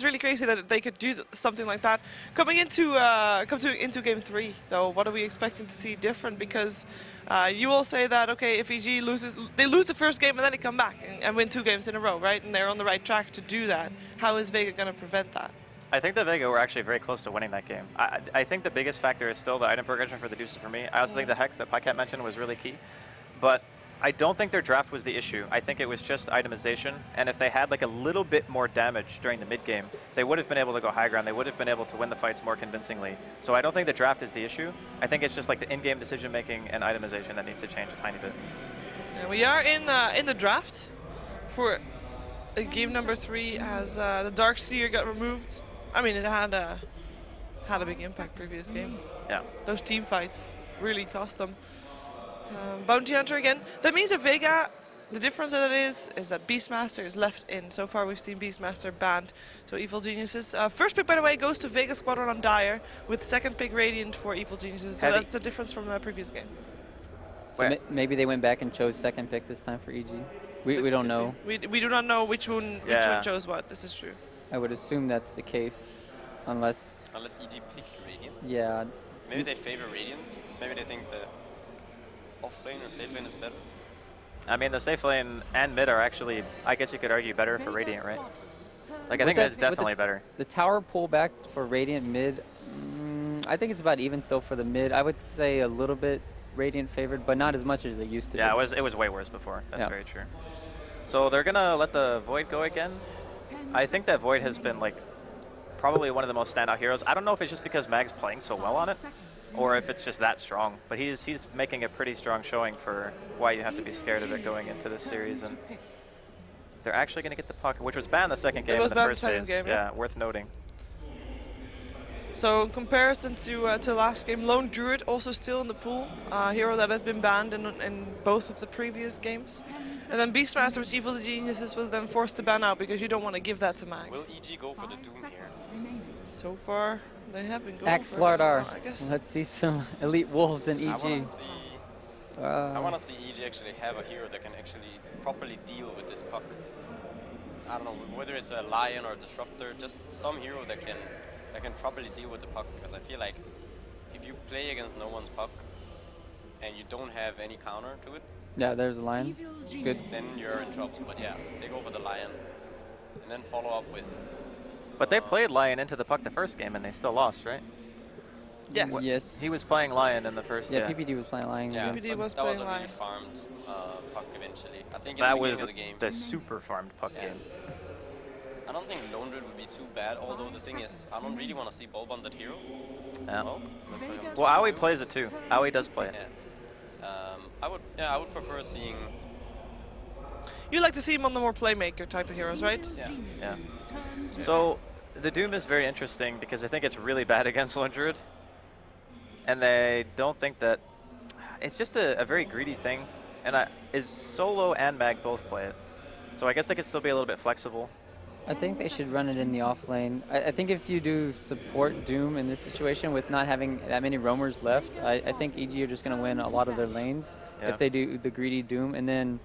it's really crazy that they could do something like that. Coming into into game 3, though, what are we expecting to see different? Because you all say that okay, if EG loses, they lose the first game and then they come back and win 2 games in a row, right? And they're on the right track to do that. How is Vega going to prevent that? I think that Vega were actually very close to winning that game. I think the biggest factor is still the item progression for the Deuces for me. I also think the Hex that Pycat mentioned was really key. But I don't think their draft was the issue. I think it was just itemization. And if they had like a little bit more damage during the mid game, they would have been able to go high ground. They would have been able to win the fights more convincingly. So I don't think the draft is the issue. I think it's just like the in-game decision making and itemization that needs to change a tiny bit. Yeah, we are in the draft for game number 3 as the Dark Seer got removed. I mean, it had a big impact previous game. Yeah. Those team fights really cost them. Bounty Hunter again. That means that Vega, the difference that it is that Beastmaster is left in. So far we've seen Beastmaster banned. So Evil Geniuses. First pick, by the way, goes to Vega Squadron on Dire, with second pick Radiant for Evil Geniuses. So that's a difference from the previous game. So maybe they went back and chose second pick this time for EG. We don't know. We do not know which one chose what. This is true. I would assume that's the case, unless EG picked Radiant. Yeah. Maybe they favor Radiant. Maybe they think the off lane or safe lane is better. I mean, the safe lane and mid are actually, I guess you could argue, better for Radiant, right? Like, I think that's definitely better. The tower pullback for Radiant mid, I think it's about even still for the mid. I would say a little bit Radiant favored, but not as much as it used to be. Yeah, it was way worse before. That's very true. So they're going to let the Void go again. I think that Void has been, like, probably one of the most standout heroes. I don't know if it's just because Mag's playing so well on it, or if it's just that strong. But he's making a pretty strong showing for why you have to be scared of it going into this series. And they're actually going to get the puck, which was banned the second game in the first phase. Yeah, worth noting. So in comparison to last game, Lone Druid also still in the pool, hero that has been banned in both of the previous games. And then Beastmaster, which Evil Geniuses was then forced to ban out because you don't want to give that to Mag. Will EG go for the Doom here? So far, they have been going Axlardar. for it. I guess. Let's see some elite wolves in EG. I want to see EG actually have a hero that can actually properly deal with this puck. I don't know whether it's a Lion or a Disruptor, just some hero that can properly deal with the puck, because I feel like if you play against no one's puck and you don't have any counter to it, yeah, there's a Lion. It's good. Then you're in trouble. But yeah, they go for the Lion and then follow up with. But they played Lion into the puck the first game and they still lost, right? Yes. Yes. He was playing Lion in the first. Yeah, PPD was playing Lion. Yeah, PPD was that playing was a Lion. really farmed puck eventually. I think that in the was beginning of the game. the super farmed puck game. I don't think Lone Druid would be too bad, although the thing is, I don't really want to see Bulb on that hero. Yeah. Well, Aoi plays it too. Aoi does play it. I would prefer seeing. You like to see him on the more playmaker type of heroes, right? Yeah. So the Doom is very interesting because I think it's really bad against Lone Druid, and they don't think that it's just a very greedy thing. And is Solo and Mag both play it, so I guess they could still be a little bit flexible. I think they should run it in the off lane. I think if you do support Doom in this situation with not having that many roamers left, I think EG are just going to win a lot of their lanes if they do the greedy Doom. And then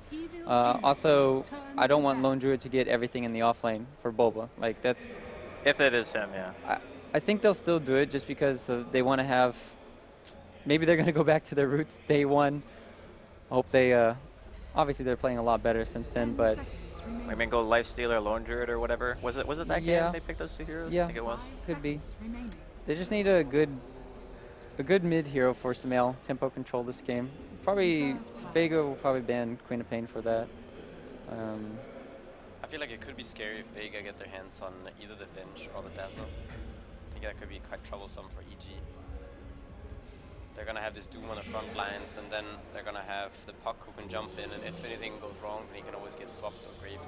also, I don't want Lone Druid to get everything in the off lane for Boba. Like, that's... If it is him, yeah. I think they'll still do it just because they want to have... Maybe they're going to go back to their roots day one. I hope they... obviously, they're playing a lot better since then, but... I mean, go Lifestealer, Lone Druid, or whatever. Was it that game they picked those two heroes? Yeah, I think it was. Could be. They just need a good mid hero for Sumail. Tempo control this game. Probably Vega will probably ban Queen of Pain for that. I feel like it could be scary if Vega get their hands on either the bench or the Dazzle. I think that could be quite troublesome for EG. They're going to have this Doom on the front lines, and then they're going to have the puck who can jump in, and if anything goes wrong, then he can always get swapped or graved.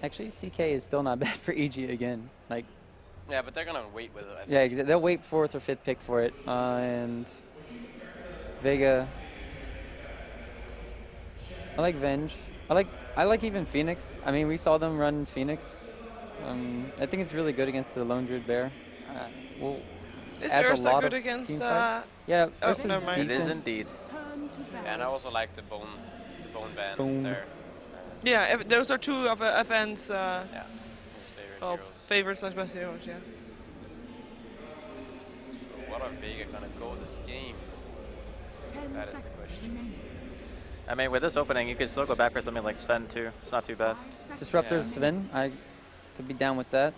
Actually, CK is still not bad for EG again. Like, yeah, but they're going to wait with it, I think. Yeah, exactly. They'll wait 4th or 5th pick for it. And Vega. I like Venge. I like even Phoenix. I mean, we saw them run Phoenix. I think it's really good against the Lone Druid Bear. Is Ursa good against... yeah, Ursa's never mind. It is indeed. Yeah, and I also like the bone band there. Yeah, those are two of events. Yeah. his favorite Oh, heroes. favorite / best heroes, yeah. So what are Vega gonna go this game? 10 That is the seconds question. remaining. I mean, with this opening, you could still go back for something like Sven too. It's not too bad. 5 seconds Disruptor Yeah. Sven, I could be down with that.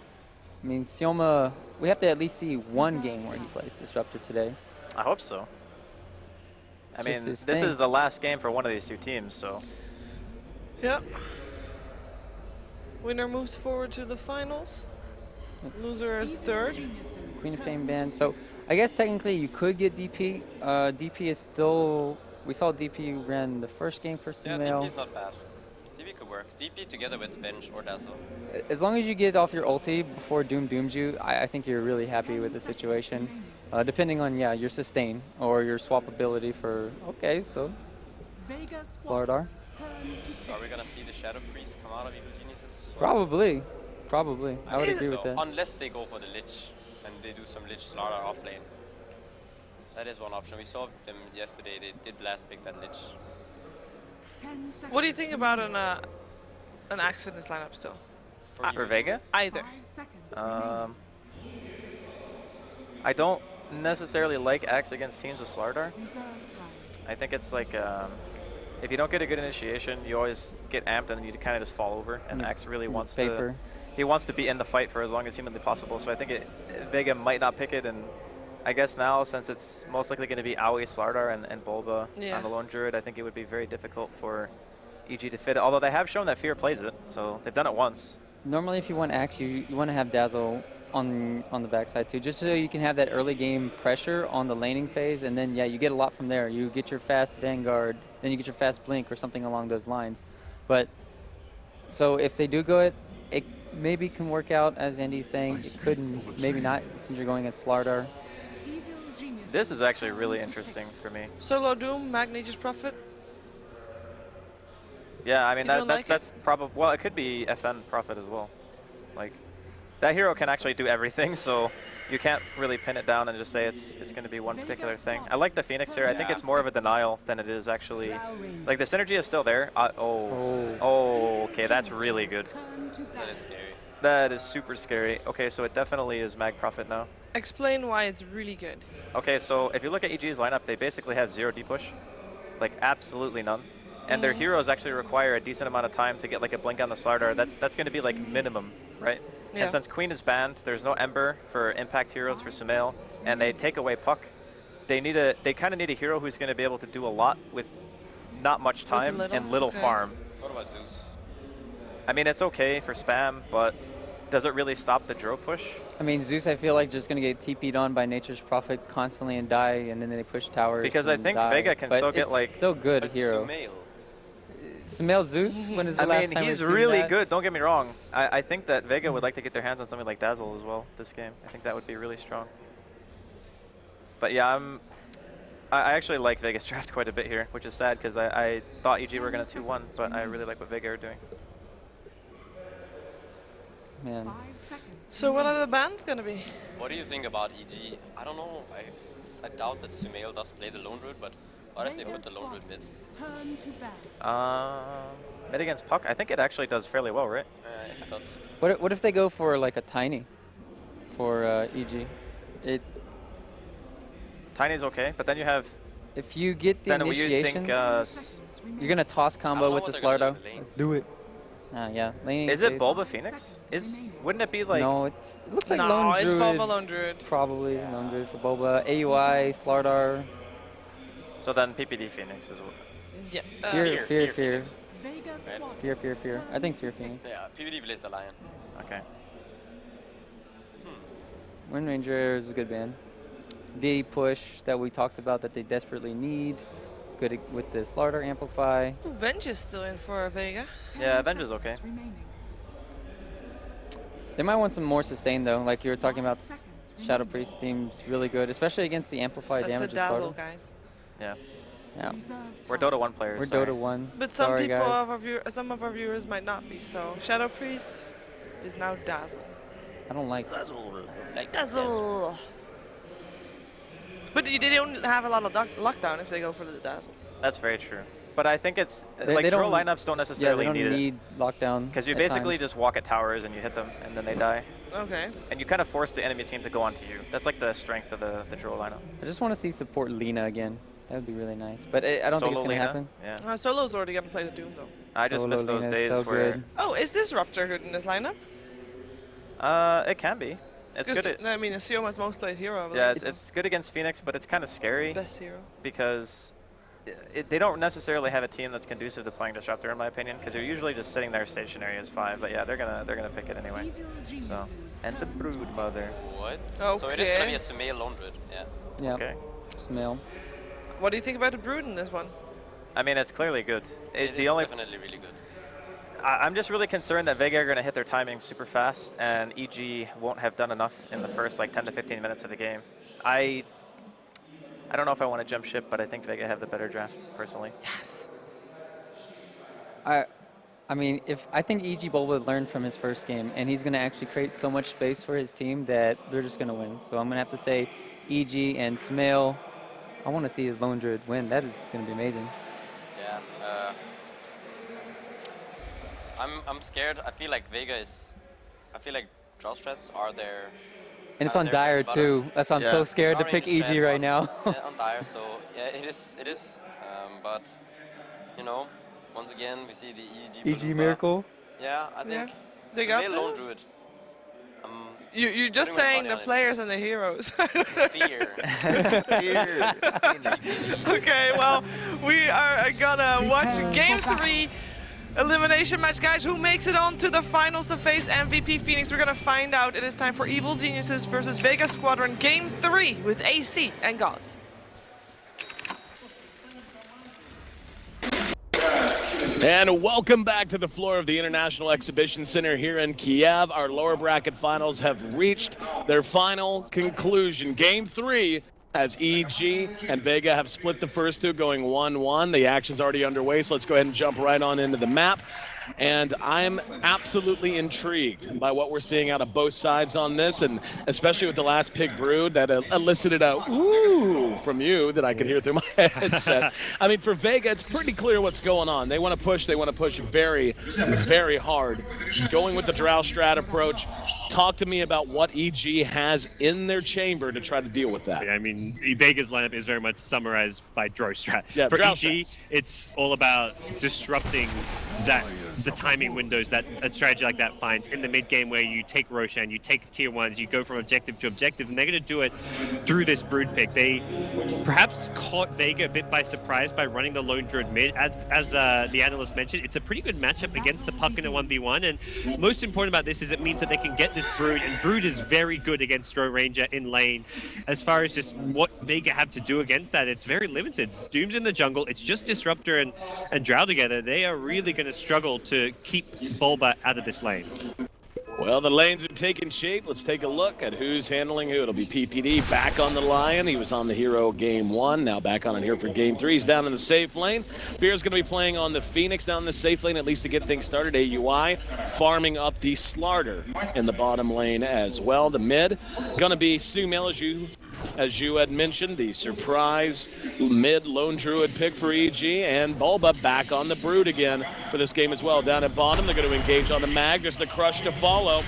I mean, Sioma, we have to at least see one game where he plays Disruptor today. I hope so. I Just mean, his this thing. is the last game for one of these two teams, so. Yep. Winner moves forward to the finals. Loser is third. Queen of Pain banned. So I guess technically you could get DP. DP is still, we saw DP ran the first game for Yeah, Sumail. DP is not bad. DP could work. DP together with Bench or Dazzle. As long as you get off your ulti before Doom dooms you, I think you're really happy with the situation. Depending on, yeah, your sustain or your swap ability for, okay, so Vega Slardar. So are we gonna see the Shadow Priest come out of Evil Geniuses? Probably. I would agree with So that. unless they go for the Lich and they do some Lich Slardar off lane. That is one option. We saw them yesterday. They did last pick that Lich. 10 seconds What do you think about an Axe in this lineup still? For Vega? Either. 5 seconds remaining. I don't necessarily like Axe against teams with Slardar. Reserve time. I think it's like, if you don't get a good initiation, you always get amped and then you kind of just fall over. And Axe really wants Paper. he wants to be in the fight for as long as humanly possible. So I think Vega might not pick it, and I guess now, since it's most likely going to be Aoi, Slardar, and Bulba on the Lone Druid, I think it would be very difficult for EG to fit it. Although they have shown that Fear plays it, so they've done it once. Normally, if you want Axe, you want to have Dazzle on the backside too, just so you can have that early game pressure on the laning phase, and then, yeah, you get a lot from there. You get your fast Vanguard, then you get your fast Blink or something along those lines. But, so if they do go it maybe can work out, as Andy's saying. It couldn't, maybe not, since you're going against Slardar. Evil geniuses This is actually really interesting for me. Solo Doom, Magnature's Prophet. Yeah, I mean, You don't like that's probably, well, it could be FN Prophet as well. Like, that hero can actually do everything, so you can't really pin it down and just say it's going to be one particular thing. I like the Phoenix here. I think it's more of a denial than it is actually, like, the synergy is still there. Okay, that's really good. That is scary. That is super scary. Okay, so it definitely is Mag Prophet now. Explain why it's really good. Okay, so if you look at EG's lineup, they basically have 0 D-push. Like, absolutely none. And their heroes actually require a decent amount of time to get like a blink on the Slardar. That's going to be like minimum, right? Yeah. And since Queen is banned, there's no Ember for impact heroes for Sumail, and they take away Puck. They kind of need a hero who's going to be able to do a lot with not much time and little farm. What about Zeus? I mean, it's okay for spam, but does it really stop the Dro push? I mean, Zeus, I feel like just going to get TP'd on by Nature's Prophet constantly and die, and then they push towers. Because I and think die. Vega can But still get it's like. still good But hero. Sumail. Sumail Zeus? When is the last time I mean, we've he's seen really that? good. Don't get me wrong. I think that Vega would like to get their hands on something like Dazzle as well this game. I think that would be really strong. But yeah, I actually like Vega's draft quite a bit here, which is sad because I thought EG were going to 2-1, but I really like what Vega are doing. Man. 5 seconds So what are the bans going to be? What do you think about EG? I don't know. I doubt that Sumail does play the Lone Druid, but what if they put the Lone Druid mid? turn to battle. Mid against Puck, I think it actually does fairly well, right? It does. What if they go for like a Tiny for EG? Tiny's okay, but then you have. If you get the Then you initiation, think. you're going to toss combo know with what the they're gonna Slardo. do with the lanes. Let's do it. Yeah. Laning Is it phase. Bulba Phoenix? Wouldn't it be like? No, it looks like No, Lone it's Druid. Bulba Lone Druid. Probably Lone Druid for Bulba. AUI, Slardar. So then PPD Phoenix is what? Yeah. Fear. Vega Right. squad. Fear. I think Fear Phoenix. Yeah, PvD plays the Lion. Okay. Wind Ranger is a good band. D push that we talked about that they desperately need. Good with the Slardar Amplify. Venge is still in for Vega. Yeah, Avenge is okay. They might want some more sustain though. Like you were talking about, Shadow Priest seems really good, especially against the Amplify That's a damage of dazzle, Slardar. guys. Yeah. Yeah. We're Dota 1 players. We're sorry. Dota 1. But some Sorry, people guys. some of our viewers might not be. So Shadow Priest is now dazzle. I don't like Dazzle. But they don't have a lot of lockdown if they go for the dazzle. That's very true. But I think it's They drill don't- lineups don't necessarily yeah, they don't need need lockdown. because you at basically times. just walk at towers and you hit them and then they die. Okay. And you kind of force the enemy team to go onto you. That's like the strength of the drill lineup. I just want to see support Lina again. That would be really nice. But I don't think it's Solo going to Lina, happen. Yeah. Solo's already gonna play the Doom though. I just Solo miss those Lina's days so where good. Oh, is Disruptor good in this lineup? it can be. It's good. I mean, Sioma's most played hero. I believe. Yeah, it's good against Phoenix, but it's kind of scary Best hero. because they don't necessarily have a team that's conducive to playing Disruptor, in my opinion, because they're usually just sitting there stationary as 5. But yeah, they're gonna pick it anyway. Evil So geniuses and the Brood Mother. What? Okay. So it is gonna be a Sumail Lone Druid. Yeah. Yeah, Okay. smell. What do you think about the Brood in this one? I mean, it's clearly good. It The is only definitely really good. I'm just really concerned that Vega are going to hit their timing super fast, and EG won't have done enough in the first like 10 to 15 minutes of the game. I don't know if I want to jump ship, but I think Vega have the better draft, personally. Yes. I mean, I think EG Bowl would learn from his first game, and he's going to actually create so much space for his team that they're just going to win. So I'm going to have to say EG and Smail. I want to see his Lone Druid win. That is going to be amazing. Yeah. I'm scared. I feel like Vega is. I feel like draw strats are their. And it's on their Dire, bread and too. butter. That's why I'm Yeah. so scared to Orange pick EG strat right on- now. yeah, on Dire. So yeah, it is. It is. But you know, once again we see the EG. EG Miracle. Yeah, I think. Yeah. They got Sumail Lone this? Druid. You're just putting my saying money the on it. players and the heroes. Fear. Okay, well, we are gonna watch Game 3 elimination match, guys. Who makes it on to the finals to face MVP Phoenix? We're gonna find out. It is time for Evil Geniuses versus Vega Squadron, Game 3 with AC and Gods. And welcome back to the floor of the International Exhibition Center here in Kiev. Our lower bracket finals have reached their final conclusion. Game 3, as EG and Vega have split the first two, going 1-1. The action's already underway, so let's go ahead and jump right on into the map. And I'm absolutely intrigued by what we're seeing out of both sides on this, and especially with the last pick Brood that elicited a ooh from you that I could hear through my headset. I mean, for Vega, it's pretty clear what's going on. They want to push very, very hard. Going with the Drow Strat approach. Talk to me about what EG has in their chamber to try to deal with that. I mean, Vega's lineup is very much summarized by Drow Strat. Yeah, For Drow EG, Strats. it's all about disrupting the timing windows that a strategy like that finds in the mid game, where you take Roshan, you take tier 1s, you go from objective to objective, and they're going to do it through this Brood pick. They perhaps caught Vega a bit by surprise by running the Lone Druid mid. As the analyst mentioned, it's a pretty good matchup against the Puck in a 1v1, and most important about this is it means that they can get this Brood, and Brood is very good against Drow Ranger in lane. As far as just what Vega have to do against that, it's very limited. Doom's in the jungle, it's just Disruptor and Drow together. They are really going to struggle to keep Bulba out of this lane. Well, the lanes are taking shape. Let's take a look at who's handling who. It'll be PPD back on the Lion. He was on the Hero Game 1, now back on it here for Game 3. He's down in the safe lane. Fear's going to be playing on the Phoenix down in the safe lane, at least to get things started. AUI farming up the Slarter in the bottom lane as well. The mid going to be Sumail, as you had mentioned, the surprise mid Lone Druid pick for EG, and Bulba back on the Brood again for this game as well. Down at bottom, they're going to engage on the Mag. There's the Crush to follow,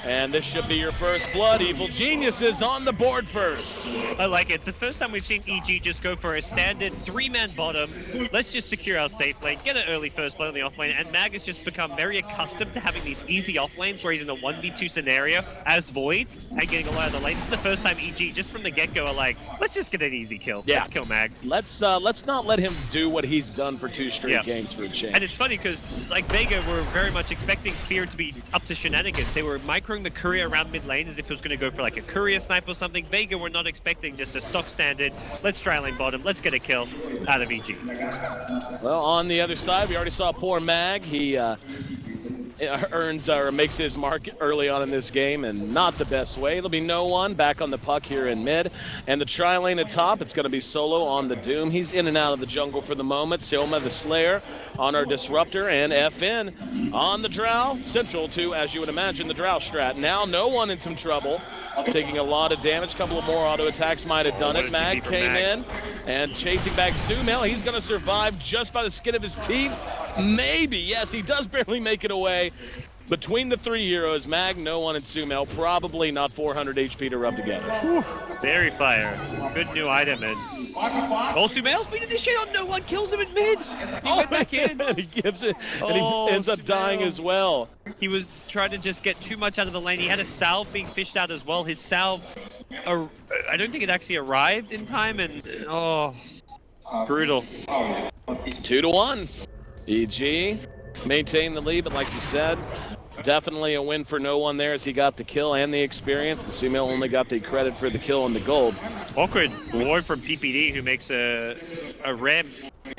and this should be your first blood. Evil Geniuses on the board first. I like it. The first time we've seen EG just go for a standard 3-man bottom. Let's just secure our safe lane, get an early first blood on the off lane, and Mag has just become very accustomed to having these easy off lanes where he's in a 1v2 scenario as Void and getting a lot of the lane. This is the first time EG, just from the get-go, are like, let's just get an easy kill. Yeah. Let's kill Mag. Let's not let him do what he's done for 2 straight Yeah. games for a change. And it's funny because, like, Vega were very much expecting Fear to be up to shenanigans. They were microing the courier around mid lane as if it was going to go for like a courier snipe or something. Vega were not expecting just a stock standard, let's try lane bottom, let's get a kill out of EG. Well, on the other side, we already saw poor Mag. He earns or makes his mark early on in this game, and not the best way. There'll be no one back on the Puck here in mid, and the tri lane at top, it's going to be Solo on the Doom. He's in and out of the jungle for the moment. Sioma the Slayer on our Disruptor, and FN on the Drow, central to, as you would imagine, the Drow strat. Now no one in some trouble taking a lot of damage. A couple of more auto attacks might have done it. Mag came in and chasing back Sumail. He's going to survive just by the skin of his teeth. Maybe, yes, he does barely make it away. Between the three heroes, Mag, No One, and Sumail, probably not 400 HP to rub together. Whew. Fairy Fire, good new item, and Sumail's beating the shit on No One, kills him in mid. He went back in. And he gives it, and he ends up dying as well. He was trying to just get too much out of the lane. He had a salve being fished out as well. His salve, I don't think it actually arrived in time, and brutal. 2-1. EG maintain the lead, but like you said, definitely a win for No One there as he got the kill and the experience. The Sumail only got the credit for the kill and the gold. Awkward ward from PPD, who makes a rare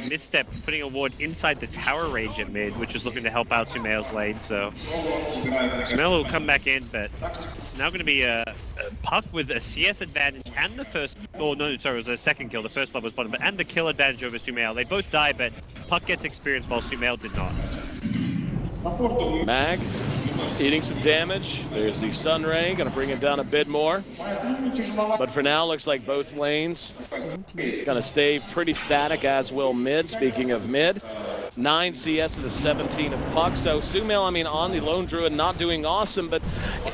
misstep, putting a ward inside the tower range at mid, which is looking to help out Sumail's lane. So Sumail will come back in, but it's now going to be a Puck with a CS advantage and the first. Oh no, sorry, it was a second kill. The first blood was bottom, but and the kill advantage over Sumail. They both die, but Puck gets experience while Sumail did not. Mag eating some damage. There's the Sun Ray, gonna bring him down a bit more. But for now, looks like both lanes gonna stay pretty static, as will mid. Speaking of mid, 9 CS to the 17 of Puck. So Sumail, I mean, on the Lone Druid, not doing awesome, but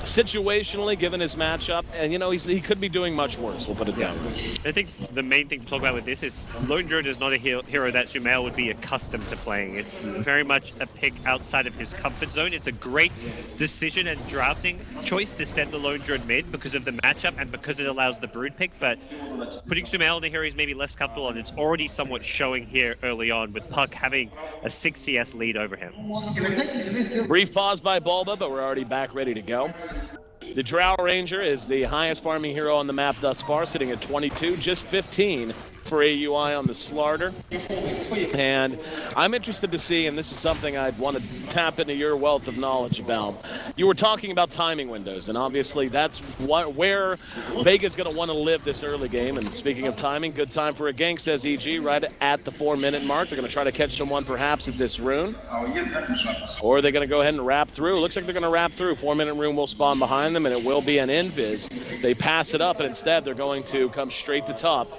situationally, given his matchup, and you know, he could be doing much worse. We'll put it down. I think the main thing to talk about with this is Lone Druid is not a hero that Sumail would be accustomed to playing. It's very much a pick outside of his comfort zone. It's a great decision and drafting choice to send the Lone Druid mid because of the matchup and because it allows the Brood pick, but putting Sumail in a hero he's maybe less comfortable, and it's already somewhat showing here early on with Puck having a 6 CS lead over him. Brief pause by Bulba, but we're already back ready to go. The Drow Ranger is the highest farming hero on the map thus far, sitting at 22, just 15 for AUI on the Slarder. And I'm interested to see, and this is something I'd want to tap into your wealth of knowledge about. You were talking about timing windows, and obviously that's where Vega's going to want to live this early game. And speaking of timing, good time for a gank, says EG, right at the 4-minute mark. They're going to try to catch someone perhaps at this rune. Or they're going to go ahead and wrap through. Looks like they're going to wrap through. 4-minute rune will spawn behind them, and it will be an invis. They pass it up, and instead they're going to come straight to top.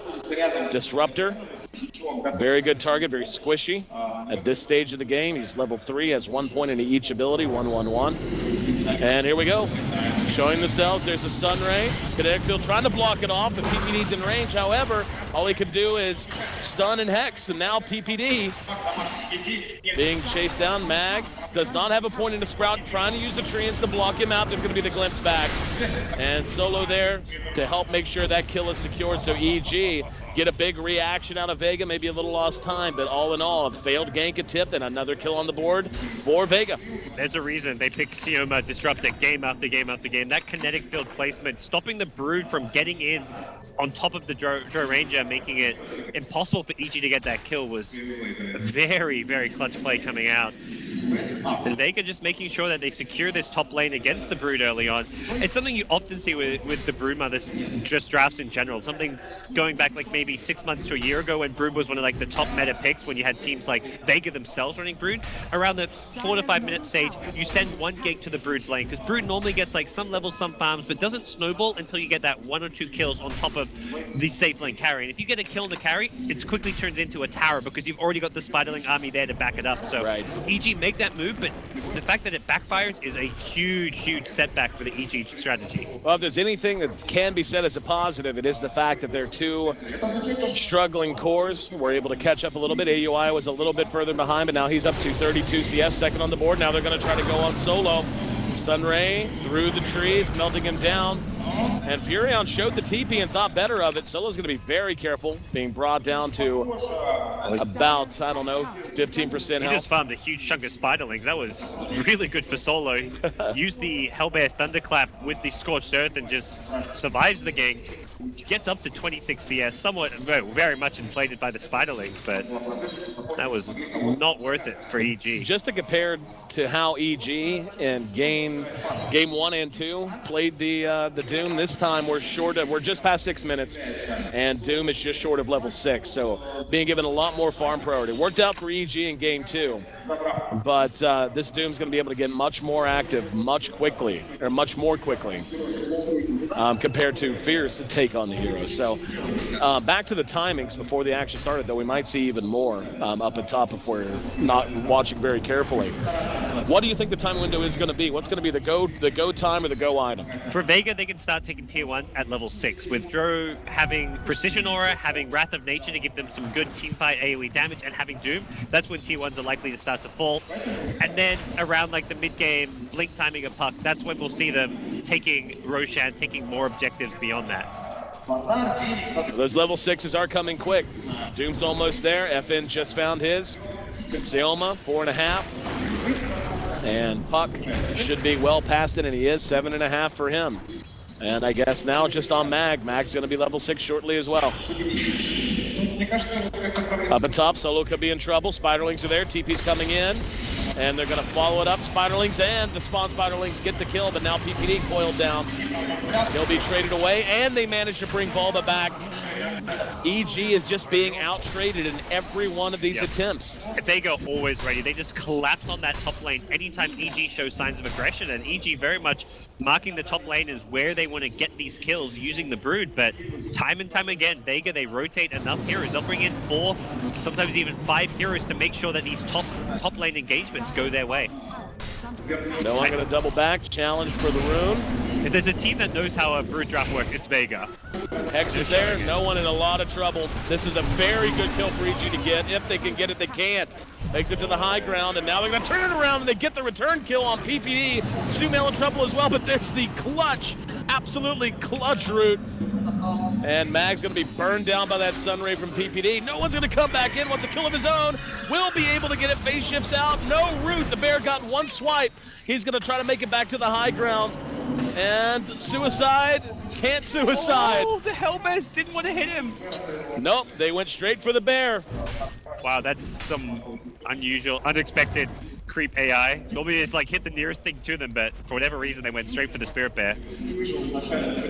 Disruptor, very good target, very squishy. At this stage of the game, he's level 3, has 1 point into each ability, 1-1-1. And here we go, showing themselves. There's a Sun Ray. Kinetic Field trying to block it off, but PPD's in range. However, all he could do is stun and hex, and now PPD being chased down. Mag does not have a point into Sprout, trying to use the treants to block him out. There's going to be the glimpse back. And Solo there to help make sure that kill is secured. So EG get a big reaction out of Vega, maybe a little lost time, but all in all, a failed gank attempt and another kill on the board for Vega. There's a reason they pick Sioma Disruptor game after game after game. That kinetic field placement, stopping the Brood from getting in on top of the Drow Ranger, making it impossible for EG to get that kill, was a very, very clutch play coming out. And Vega just making sure that they secure this top lane against the Brood early on. It's something you often see with the Broodmother just drafts in general. Something going back like maybe 6 months to a year ago when Brood was one of like the top meta picks, when you had teams like Vega themselves running Brood. Around the 4 to 5 minute stage, you send one gank to the Brood's lane, because Brood normally gets like some levels, some farms, but doesn't snowball until you get that 1 or 2 kills on top of the safe lane carry. And if you get a kill in the carry, it quickly turns into a tower because you've already got the Spiderling army there to back it up. So right. EG make that move, but the fact that it backfires is a huge, huge setback for the EG strategy. Well, if there's anything that can be said as a positive, it is the fact that their two struggling cores were able to catch up a little bit. AUI was a little bit further behind, but now he's up to 32 CS, second on the board. Now they're going to try to go on Solo. Sunray through the trees, melting him down. And Furion showed the TP and thought better of it. Solo's going to be very careful, being brought down to about, I don't know, 15% health. He just farmed a huge chunk of Spiderlings. That was really good for Solo. Used the Hellbear Thunderclap with the Scorched Earth and just survives the gank. Gets up to 26 CS, somewhat very much inflated by the Spiderlings, but that was not worth it for EG. Just to compare to how EG in game 1 and 2 played the Doom, this time we're just past 6 minutes, and Doom is just short of level 6, so being given a lot more farm priority. Worked out for EG in game 2, but this Doom's going to be able to get much more active much more quickly. compared to Fierce to take on the hero. So back to the timings before the action started, though we might see even more up at top if we're not watching very carefully. What do you think the time window is going to be? What's going to be the go time or the go item? For Vega, they can start taking tier 1s at level 6, with Dro having Precision Aura, having Wrath of Nature to give them some good teamfight AoE damage, and having Doom. That's when tier 1s are likely to start to fall. And then around like the mid-game blink timing of Puck, that's when we'll see them taking Roshan, taking more objectives beyond that. Those level 6s are coming quick. Doom's almost there. FN just found his. Seoma, 4.5. And Puck should be well past it, and he is 7.5 for him. And I guess now just on Mag. Mag's going to be level 6 shortly as well. Up at top, Solo could be in trouble. Spiderlings are there. TP's coming in. And they're going to follow it up. Spiderlings and the spawn Spiderlings get the kill, but now PPD coiled down. He'll be traded away, and they manage to bring Bulba back. EG is just being out-traded in every one of these attempts. Vega always ready. They just collapse on that top lane anytime EG shows signs of aggression, and EG very much marking the top lane is where they want to get these kills using the Brood. But time and time again, Vega, they rotate enough heroes. They'll bring in 4, sometimes even 5 heroes to make sure that these top lane engagements go their way. No, I'm going to double back. Challenge for the rune. If there's a team that knows how a Brood drop works, it's Vega. Hex is there. No one in a lot of trouble. This is a very good kill for EG to get. If they can get it, they can't. Makes it to the high ground, and now they're going to turn it around, and they get the return kill on PPD. Sumail in trouble as well, but there's the clutch, absolutely clutch route. And Mag's going to be burned down by that sun ray from PPD. No one's going to come back in. Wants a kill of his own. Will be able to get it. Phase shifts out. No route. The bear got one swipe. He's going to try to make it back to the high ground. And suicide. Can't suicide. Oh, the Hellbears didn't want to hit him. Nope. They went straight for the bear. Wow, that's some unusual, unexpected creep AI. Normally it's like hit the nearest thing to them, but for whatever reason they went straight for the Spirit Bear.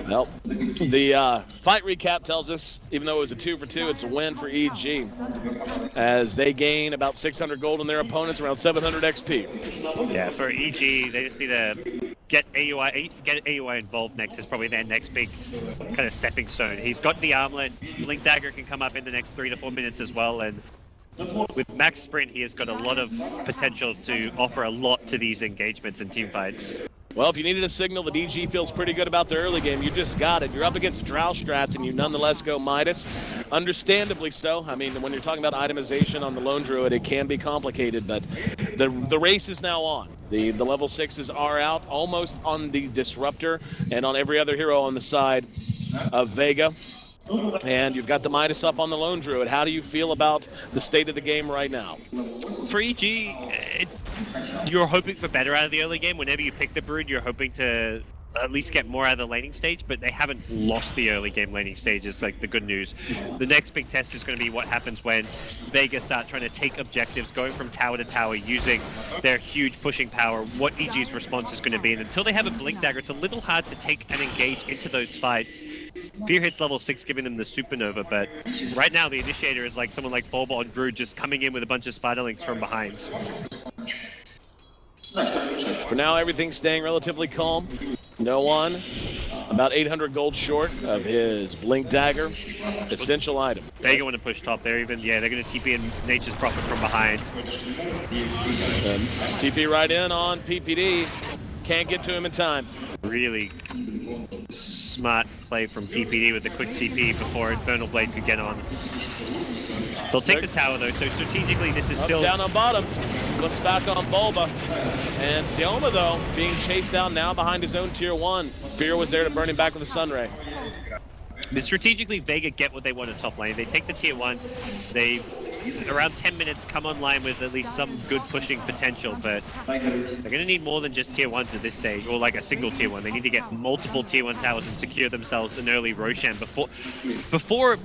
Nope. The fight recap tells us, even though it was a 2 for 2, it's a win for EG, as they gain about 600 gold on their opponents, around 700 XP. Yeah, for EG, they just need to get AUI involved next. Is probably their next big kind of stepping stone. He's got the armlet. Blink Dagger can come up in the next 3 to 4 minutes as well, and with max sprint, he has got a lot of potential to offer a lot to these engagements and team fights. Well, if you needed a signal that EG feels pretty good about the early game, you just got it. You're up against Drow strats, and you nonetheless go Midas. Understandably so. I mean, when you're talking about itemization on the Lone Druid, it can be complicated, but the race is now on. The level 6s are out, almost on the Disruptor, and on every other hero on the side of Vega. And you've got the Midas up on the Lone Druid. How do you feel about the state of the game right now? For EG, you're hoping for better out of the early game. Whenever you pick the Brood, you're hoping to at least get more out of the laning stage, but they haven't lost the early game laning stage is like the good news. The next big test is going to be what happens when Vega start trying to take objectives, going from tower to tower, using their huge pushing power, what EG's response is going to be. And until they have a Blink Dagger, it's a little hard to take and engage into those fights. Fear hits level 6, giving them the supernova, but right now the initiator is like someone like Bulba on Brood just coming in with a bunch of Spiderlings from behind. For now, everything's staying relatively calm. No one about 800 gold short of his Blink Dagger, essential item. Vega want to push top there even. Yeah, they're going to TP in Nature's Prophet from behind. TP right in on PPD. Can't get to him in time. Really smart play from PPD with the quick TP before Infernal Blade could get on. They'll take the tower though, so strategically this is still... Down on bottom. Looks back on Bulba. And Seoma, though, being chased down now behind his own tier 1. Fear was there to burn him back with a Sunray. But strategically, Vega get what they want in top lane. They take the tier 1. They, around 10 minutes, come online with at least some good pushing potential, but they're going to need more than just tier 1s at this stage, or like a single tier 1. They need to get multiple tier 1 towers and secure themselves an early Roshan. Before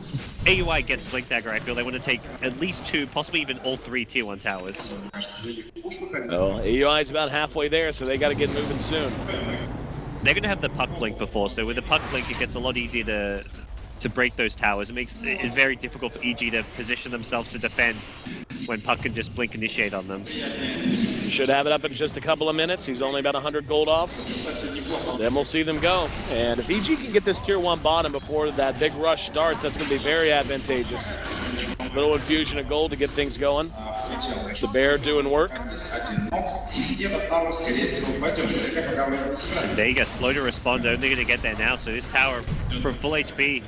AUI gets Blink Dagger, I feel they want to take at least 2, possibly even all 3 tier 1 towers. Well, AUI is about halfway there, so they got to get moving soon. They're going to have the Puck Blink before, so with the Puck Blink, it gets a lot easier to break those towers. It makes it very difficult for EG to position themselves to defend when Puck can just blink initiate on them. Should have it up in just a couple of minutes. He's only about 100 gold off. Then we'll see them go. And if EG can get this tier 1 bottom before that big rush starts, that's going to be very advantageous. Little infusion of gold to get things going. The bear doing work. Vega slow to respond, only going to get there now. So this tower from full HP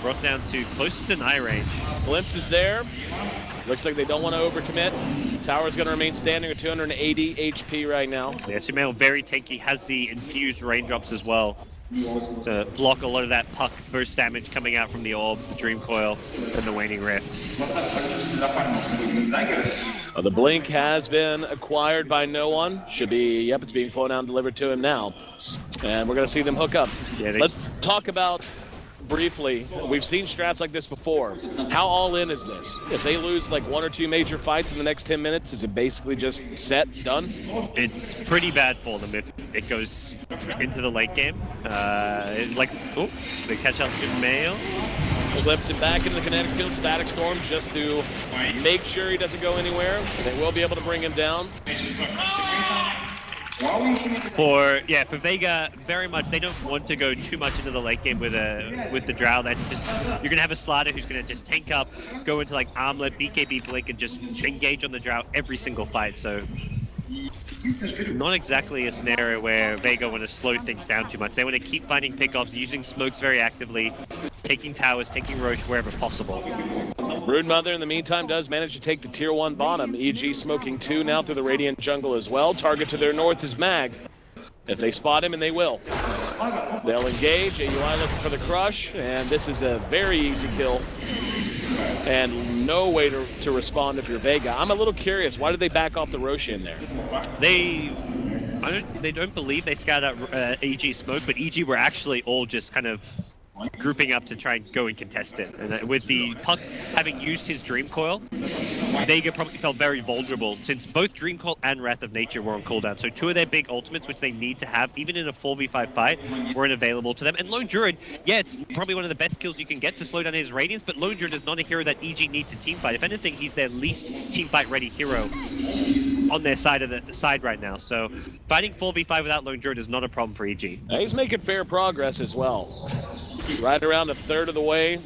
brought down to close to deny range. Glimpse is there. Looks like they don't want to overcommit. Tower's going to remain standing at 280 HP right now. Yeah, Sumail very tanky, has the infused raindrops as well to block a lot of that Puck burst damage coming out from the orb, the Dream Coil, and the Waning Rift. The blink has been acquired by no one. Should be, yep, it's being flown out and delivered to him now. And we're going to see them hook up. Yeah, Let's talk about briefly, we've seen strats like this before. How all in is this? If they lose like 1 or 2 major fights in the next 10 minutes, is it basically just set, done? It's pretty bad for them if it goes into the late game. Oh, they catch up to Mail. Flips it back into the kinetic field, Static Storm, just to make sure he doesn't go anywhere. They will be able to bring him down. For Vega, very much they don't want to go too much into the late game with the Drow. That's just, you're gonna have a Slider who's gonna just tank up, go into like Armlet, BKB Blink, and just engage on the Drow every single fight. So not exactly a scenario where Vega want to slow things down too much. They want to keep finding pickoffs, using smokes very actively, taking towers, taking Roche wherever possible. Broodmother, in the meantime, does manage to take the tier 1 bottom. EG smoking 2 now through the Radiant jungle as well. Target to their north is Mag. If they spot him, and they will. They'll engage. AUI looking for the crush, and this is a very easy kill. And no way to respond if you're Vega. I'm a little curious, why did they back off the Roshan there? They don't believe they scouted out EG smoke, but EG were actually all just kind of grouping up to try and go and contest it. And with the Puck having used his Dream Coil, Vega probably felt very vulnerable since both Dream Coil and Wrath of Nature were on cooldown. So 2 of their big ultimates, which they need to have, even in a 4v5 fight, weren't available to them. And Lone Druid, yeah, it's probably one of the best kills you can get to slow down his Radiance, but Lone Druid is not a hero that EG needs to teamfight. If anything, he's their least teamfight ready hero on their side right now. So fighting 4v5 without Lone Druid is not a problem for EG. He's making fair progress as well. Right around 1/3 of the way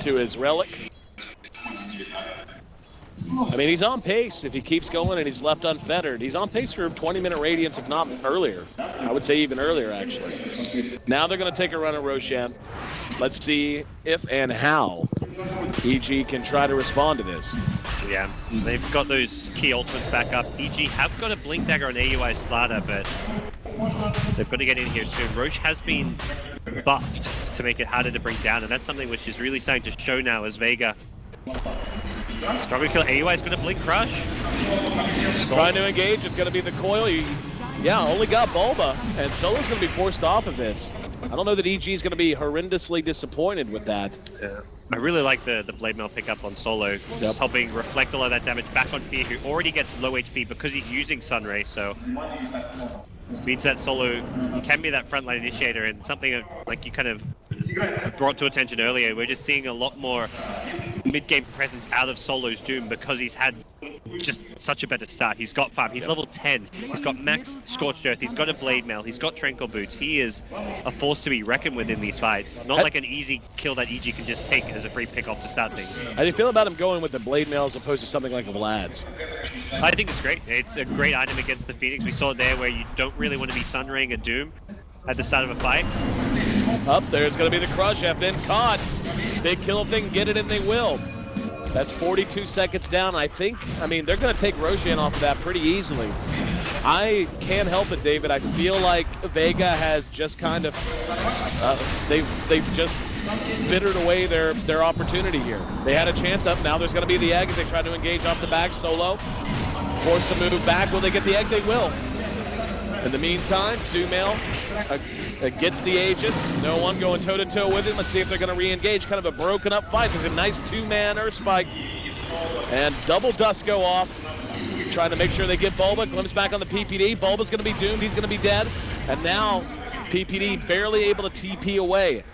to his relic. I mean, he's on pace if he keeps going and he's left unfettered. He's on pace for 20-minute Radiance, if not earlier. I would say even earlier, actually. Now they're going to take a run at Roshan. Let's see if and how EG can try to respond to this. Yeah, they've got those key ultimates back up. EG have got a Blink Dagger on AUI Slider, but they've got to get in here soon. Roche has been buffed to make it harder to bring down, and that's something which is really starting to show now as Vega struggle to kill. AUI is going to Blink Crush. Trying to engage, it's going to be the coil. Only got Bulba, and Solo's going to be forced off of this. I don't know that EG is going to be horrendously disappointed with that. Yeah. I really like the Blade Mail pickup on Solo, just helping reflect a lot of that damage back on Fear, who already gets low HP because he's using Sunray, so means that Solo can be that frontline initiator, and something like you kind of brought to attention earlier, we're just seeing a lot more mid-game presence out of Solo's Doom because he's had just such a better start. He's got farm, he's level 10, he's got max Scorched Earth, he's got a Blade Mail, he's got Tranquil Boots. He is a force to be reckoned with in these fights. Not like an easy kill that EG can just take as a free pick-off to start things. How do you feel about him going with the Blade Mail as opposed to something like Vlad's? I think it's great. It's a great item against the Phoenix. We saw it there where you don't really want to be Sunraying a Doom at the start of a fight. Up there's going to be the crush. Been caught. Big kill if they can get it, and they will. That's 42 seconds down. I mean, they're going to take Roshan off of that pretty easily. I can't help it, David. I feel like Vega has just kind of, they've just bittered away their opportunity here. They had a chance up. Now there's going to be the egg as they try to engage off the back. Solo forced to move back. Will they get the egg? They will. In the meantime, Sumail gets the Aegis. No one going toe-to-toe with him. Let's see if they're going to re-engage. Kind of a broken up fight. There's a nice 2-man Earth Spike. And double dust go off. Trying to make sure they get Bulba. Glimpse back on the PPD. Bulba's going to be doomed. He's going to be dead. And now PPD barely able to TP away.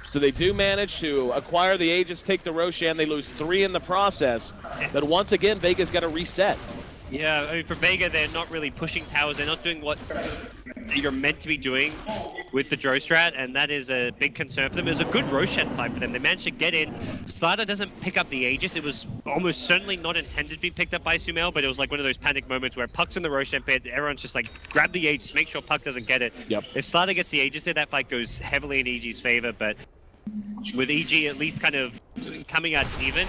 So they do manage to acquire the Aegis, take the Roshan. They lose 3 in the process. But once again, Vega's got to reset. Yeah, I mean, for Vega, they're not really pushing towers. They're not doing what you're meant to be doing with the Dro strat, and that is a big concern for them. It was a good Roshan fight for them. They managed to get in. Slider doesn't pick up the Aegis. It was almost certainly not intended to be picked up by Sumail, but it was like one of those panic moments where Puck's in the Roshan pit, everyone's just like, grab the Aegis, make sure Puck doesn't get it. Yep. If Slider gets the Aegis there, that fight goes heavily in EG's favor, but with EG at least kind of coming out even,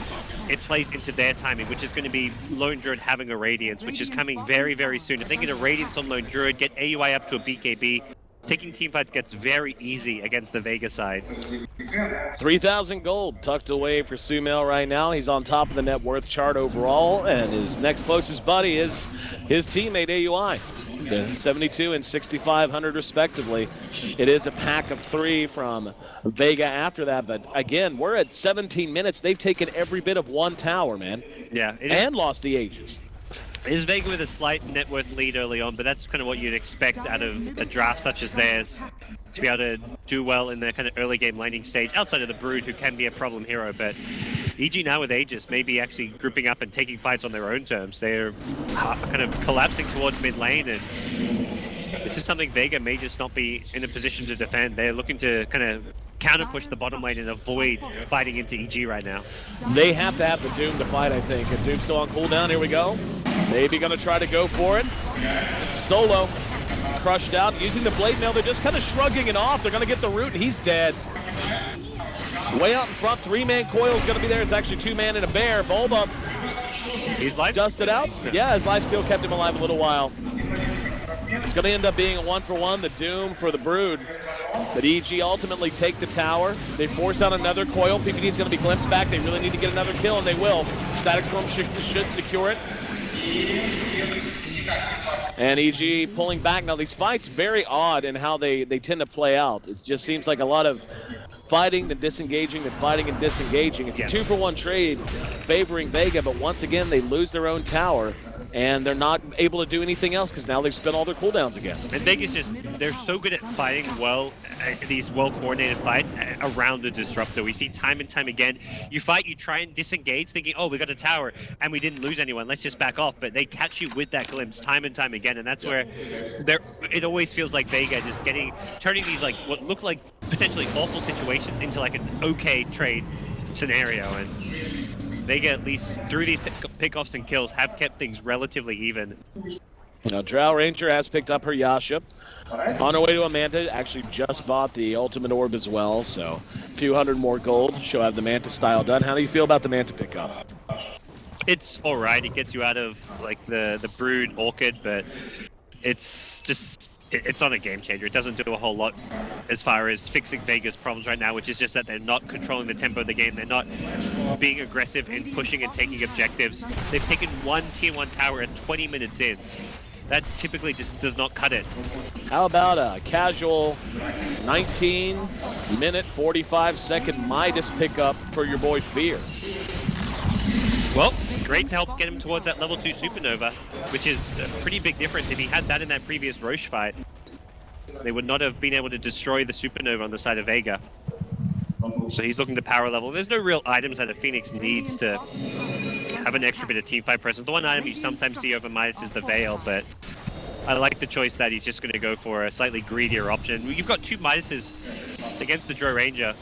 it plays into their timing, which is going to be Lone Druid having a Radiance, which is coming very, very soon. If they get a Radiance on Lone Druid, get AUI up to a BKB, taking teamfights gets very easy against the Vega side. 3,000 gold tucked away for Sumail right now. He's on top of the net worth chart overall, and his next closest buddy is his teammate AUI. 72 and 6,500 respectively. It is a pack of 3 from Vega after that, but again, we're at 17 minutes. They've taken every bit of 1 tower, man. Yeah, and lost the Aegis. It is Vega with a slight net worth lead early on, but that's kind of what you'd expect out of a draft such as theirs, to be able to do well in the kind of early game laning stage, outside of the Brood, who can be a problem hero. But EG now with Aegis maybe actually grouping up and taking fights on their own terms. They're kind of collapsing towards mid lane, and this is something Vega may just not be in a position to defend. They're looking to kind of counter push the bottom lane and avoid fighting into EG right now. They have to have the Doom to fight, I think. And Doom's still on cooldown. Here we go. Maybe gonna try to go for it. Solo crushed out, using the blade mail. They're just kind of shrugging it off. They're gonna get the root, and he's dead. Way out in front, 3-man coil is gonna be there. It's actually 2-man and a bear. Bulba, he's life dusted out. Yeah, his life steal kept him alive a little while. It's going to end up being a 1-for-1, the Doom for the Brood. But EG ultimately take the tower. They force out another coil. PPD is going to be glimpsed back. They really need to get another kill, and they will. Static Storm should secure it. And EG pulling back. Now, these fights very odd in how they tend to play out. It just seems like a lot of fighting, then disengaging, then fighting and disengaging. It's a 2-for-1 trade favoring Vega, but once again, they lose their own tower. And they're not able to do anything else because now they've spent all their cooldowns again. And Vega's just, they're so good at fighting well, these well-coordinated fights around the Disruptor. We see time and time again, you fight, you try and disengage, thinking, oh, we got a tower, and we didn't lose anyone, let's just back off. But they catch you with that glimpse time and time again, and that's where it always feels like Vega just turning these like what look like potentially awful situations into like an okay trade scenario. And Vega, at least through these pickoffs and kills, have kept things relatively even. Now, Drow Ranger has picked up her Yasha. On her way to a Manta, actually just bought the Ultimate Orb as well, so a few hundred more gold. She'll have the Manta style done. How do you feel about the Manta pickup? It's alright. It gets you out of like the Brood Orchid, but it's just... it's not a game changer. It doesn't do a whole lot as far as fixing Vega's problems right now, which is just that they're not controlling the tempo of the game. They're not being aggressive in pushing and taking objectives. They've taken 1 tier 1 tower at 20 minutes in. That typically just does not cut it. How about a casual 19-minute, 45-second Midas pickup for your boy Fear? Well, great to help get him towards that level 2 Supernova, which is a pretty big difference. If he had that in that previous Roche fight, they would not have been able to destroy the Supernova on the side of Vega. So he's looking to power level. There's no real items that a Phoenix needs to have an extra bit of teamfight presence. The one item you sometimes see over Midas is the Veil, but I like the choice that he's just going to go for a slightly greedier option. You've got 2 Midases against the Drow Ranger,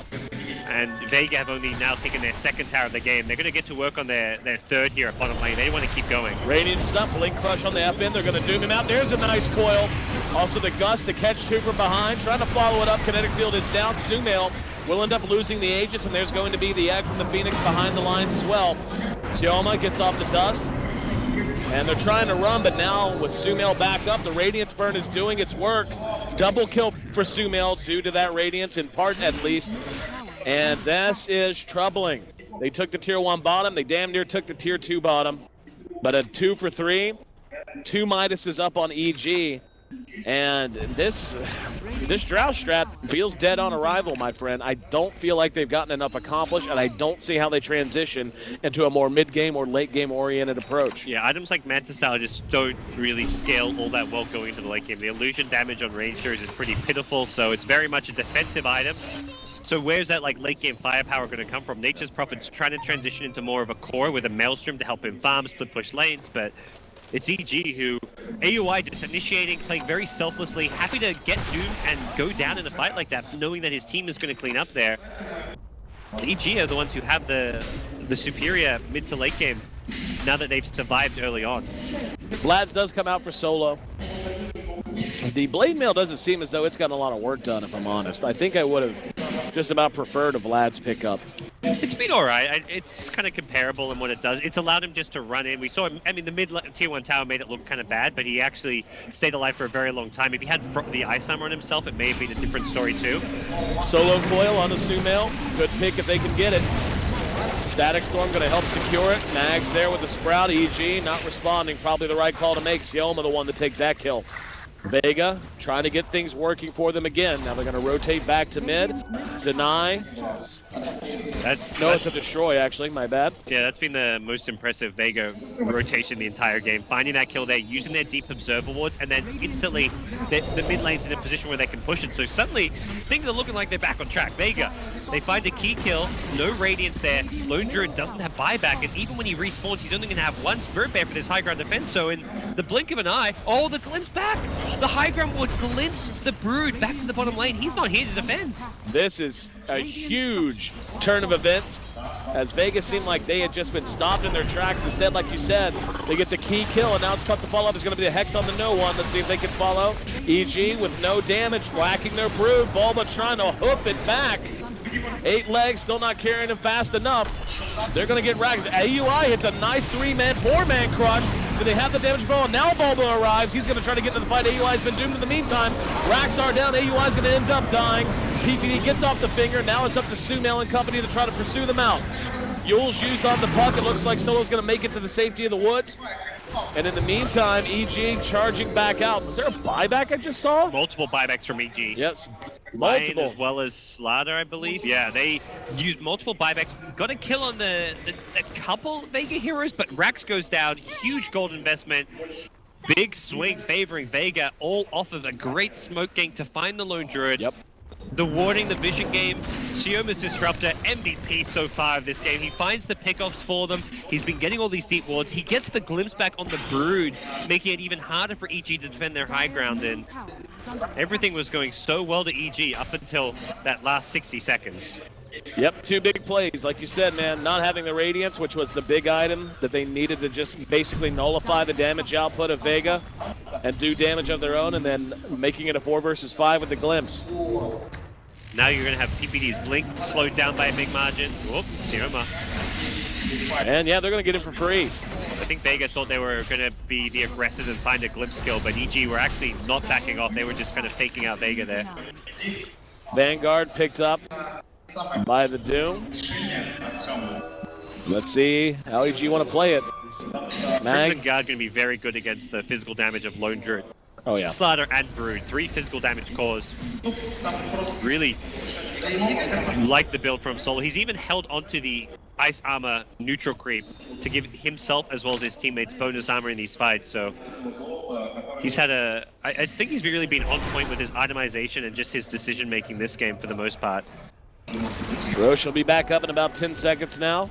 and Vega have only now taken their 2nd tower of the game. They're going to get to work on their 3rd here at bottom lane. They want to keep going. Radiance is up, Blink Crush on the up end. They're going to doom him out. There's a nice coil. Also the Gust to catch 2 from behind. Trying to follow it up. Kinetic Field is down. Sumail will end up losing the Aegis, and there's going to be the egg from the Phoenix behind the lines as well. Sioma gets off the Dust, and they're trying to run, but now with Sumail back up, the Radiance Burn is doing its work. Double kill for Sumail due to that Radiance, in part at least. And this is troubling. They took the tier 1 bottom. They damn near took the tier 2 bottom. But a 2 for 3. 2 Midas is up on EG. And this Drow strat feels dead on arrival, my friend. I don't feel like they've gotten enough accomplished, and I don't see how they transition into a more mid-game or late-game oriented approach. Yeah, items like Manta Style just don't really scale all that well going into the late game. The illusion damage on Rangers is pretty pitiful, so it's very much a defensive item. So where's that like late game firepower going to come from? Nature's Prophet's trying to transition into more of a core with a Maelstrom to help him farm, split push lanes, but it's EG who, AUI just initiating, playing very selflessly, happy to get Doom and go down in a fight like that, knowing that his team is going to clean up there. EG are the ones who have the superior mid to late game now that they've survived early on. Vlad's does come out for solo. The Blade Mail doesn't seem as though it's gotten a lot of work done, if I'm honest. I think I would have just about preferred a Vlad's pickup. It's been alright. It's kind of comparable in what it does. It's allowed him just to run in. We saw him, I mean, the mid tier 1 tower made it look kind of bad, but he actually stayed alive for a very long time. If he had the Ice Armor on himself, it may have been a different story too. Solo coil on the Sumail. Good pick if they can get it. Static Storm going to help secure it. Nags there with the Sprout. EG not responding. Probably the right call to make. Sioma the one to take that kill. Vega trying to get things working for them again. Now they're going to rotate back to mid. Deny. It's a destroy, actually. My bad. Yeah, that's been the most impressive Vega rotation the entire game. Finding that kill there, using their deep observer wards, and then instantly the mid lane's in a position where they can push it. So suddenly, things are looking like they're back on track. Vega, they find a key kill, no Radiance there. Lone Druid doesn't have buyback, and even when he respawns, he's only going to have one Spirit Bear for this high ground defense. So in the blink of an eye, oh, the glimpse back! The high ground would glimpse the Brood back to the bottom lane. He's not here to defend. This is a huge turn of events, as Vegas seemed like they had just been stopped in their tracks. Instead, like you said, they get the key kill, and now it's tough to follow up. It's going to be the Hex on the no one. Let's see if they can follow. EG with no damage, whacking their Brood. Bulba trying to hoof it back. 8 legs, still not carrying him fast enough. They're going to get ragged. AUI hits a nice 3-man, 4-man crush. Do they have the damage ball? Now Bulba arrives. He's going to try to get into the fight. AUI's been doomed in the meantime. Racks are down. AUI's going to end up dying. PPD gets off the finger. Now it's up to Sumail and company to try to pursue them out. Yule's used on the puck. It looks like Solo's going to make it to the safety of the woods. And in the meantime, EG charging back out. Was there a buyback I just saw? Multiple buybacks from EG. Yes. Multiple. As well as Slaughter, I believe. Yeah, they used multiple buybacks. Got a kill on the couple Vega heroes, but Rax goes down. Huge gold investment. Big swing favoring Vega, all off of a great smoke gank to find the Lone Druid. Yep. The warding, the vision game, Sioma's Disruptor, MVP so far of this game. He finds the pickoffs for them. He's been getting all these deep wards. He gets the glimpse back on the Brood, making it even harder for EG to defend their high ground. And everything was going so well to EG up until that last 60 seconds. Yep, 2 big plays. Like you said, man, not having the Radiance, which was the big item that they needed to just basically nullify the damage output of Vega and do damage of their own, and then making it a 4 versus 5 with the glimpse. Now you're going to have PPD's blink slowed down by a big margin. Whoop, Sioma. And yeah, they're going to get it for free. I think Vega thought they were going to be the aggressors and find a glimpse kill, but EG were actually not backing off. They were just kind of faking out Vega there. Vanguard picked up by the Doom. Let's see how EG want to play it. Mag. Crimson Guard going to be very good against the physical damage of Lone Druid. Oh yeah. Slaughter and Brood, 3 physical damage cores. Really like the build from Solo. He's even held onto the Ice Armor neutral creep to give himself as well as his teammates bonus armor in these fights. So he's had I think he's really been on point with his itemization and just his decision making this game for the most part. Roche will be back up in about 10 seconds now.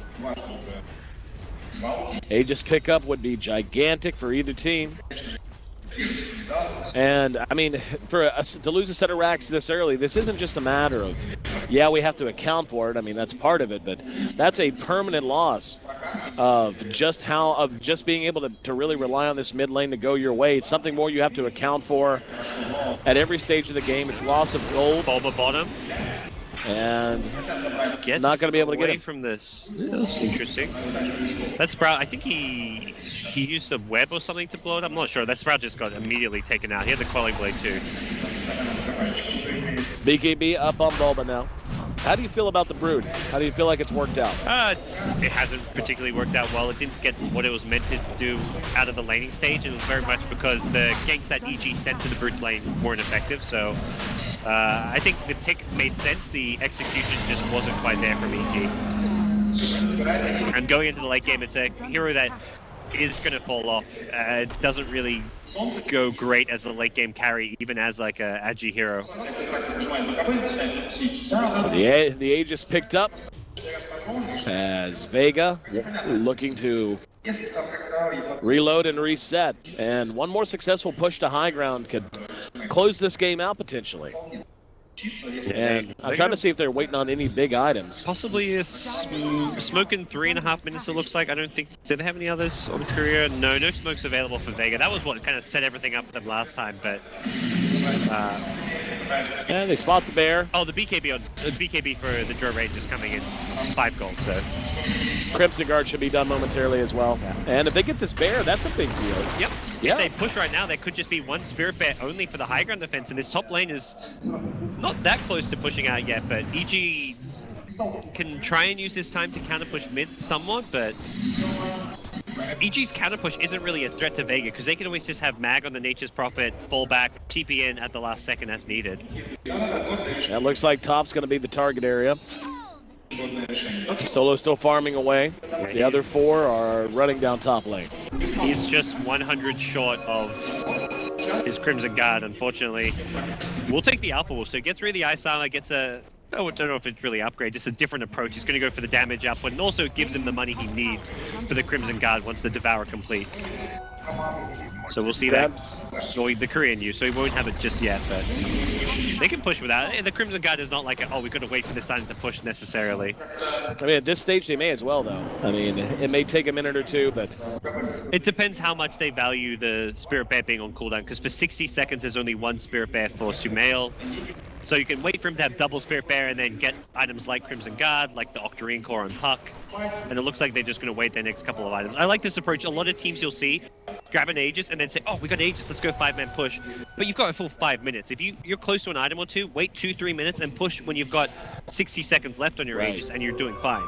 Aegis pickup would be gigantic for either team. And I mean, to lose a set of racks this early, this isn't just a matter of, yeah, we have to account for it. I mean, that's part of it, but that's a permanent loss of just being able to really rely on this mid lane to go your way. It's something more you have to account for at every stage of the game. It's loss of gold. Bulba bottom. And not going to be able to get it from this. That's interesting. That Sprout, I think he used a web or something to blow it up. I'm not sure. That Sprout just got immediately taken out. He had the Quelling Blade too. BKB up on Bulba now. How do you feel about the Brood? How do you feel like it's worked out? It hasn't particularly worked out well. It didn't get what it was meant to do out of the laning stage. It was very much because the ganks that EG sent to the Brood's lane weren't effective. So I think the pick made sense. The execution just wasn't quite there from EG. And going into the late game, it's a hero that is going to fall off. It doesn't really go great as a late game carry, even as like a Agi hero. The Aegis picked up as Vega looking to reload and reset. And one more successful push to high ground could close this game out potentially. And I'm trying to see if they're waiting on any big items. Possibly a smoke in 3.5 minutes, it looks like. I don't think... Did they have any others on Korea? No smokes available for Vega. That was what kind of set everything up for them last time, but... and they spot the bear. Oh, the BKB for the Drow Range is coming in 5 gold, so... Crimson Guard should be done momentarily as well. Yeah. And if they get this bear, that's a big deal. Yep. Yeah. If they push right now, there could just be one Spirit Bear only for the high ground defense, and this top lane is not that close to pushing out yet, but EG can try and use this time to counter push mid somewhat, but EG's counter push isn't really a threat to Vega, because they can always just have Mag on the Nature's Prophet, fall back, TP in at the last second as needed. That looks like top's going to be the target area. Solo still farming away. The other 4 are running down top lane. He's just 100 short of his Crimson Guard, unfortunately. We'll take the Alpha Wolf, so he gets rid of the Ice Armor, gets a... I don't know if it's really upgrade, just a different approach. He's going to go for the damage output, and also gives him the money he needs for the Crimson Guard once the Devour completes. So we'll see that. Or the Korean use, so he won't have it just yet, but they can push without it. The Crimson Guard is not like, oh, we've got to wait for this time to push necessarily. I mean, at this stage, they may as well, though. I mean, it may take a minute or two, but... It depends how much they value the Spirit Bear being on cooldown, because for 60 seconds, there's only 1 Spirit Bear for Sumail. So you can wait for him to have double Spirit Bear and then get items like Crimson Guard, like the Octarine Core and Puck. And it looks like they're just going to wait their next couple of items. I like this approach. A lot of teams you'll see grab an Aegis and then say, oh, we got Aegis, let's go 5-man push. But you've got a full 5 minutes. If you're close to an item or two, wait 2-3 minutes and push when you've got 60 seconds left on your Aegis and you're doing fine.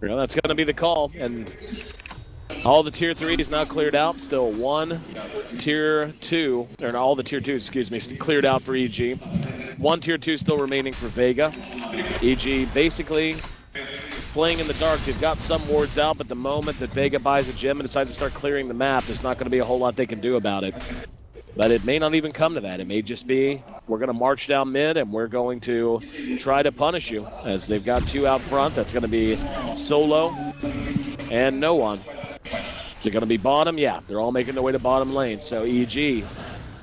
Well, that's going to be the call. And all the tier 3 is now cleared out. Still one tier 2, or all the tier 2s, excuse me, cleared out for EG. One tier 2 still remaining for Vega. EG basically playing in the dark. They've got some wards out, but the moment that Vega buys a gem and decides to start clearing the map, there's not going to be a whole lot they can do about it. But it may not even come to that. It may just be, we're going to march down mid and we're going to try to punish you, as they've got 2 out front. That's going to be Solo and No One. Is it going to be bottom? Yeah, they're all making their way to bottom lane. So EG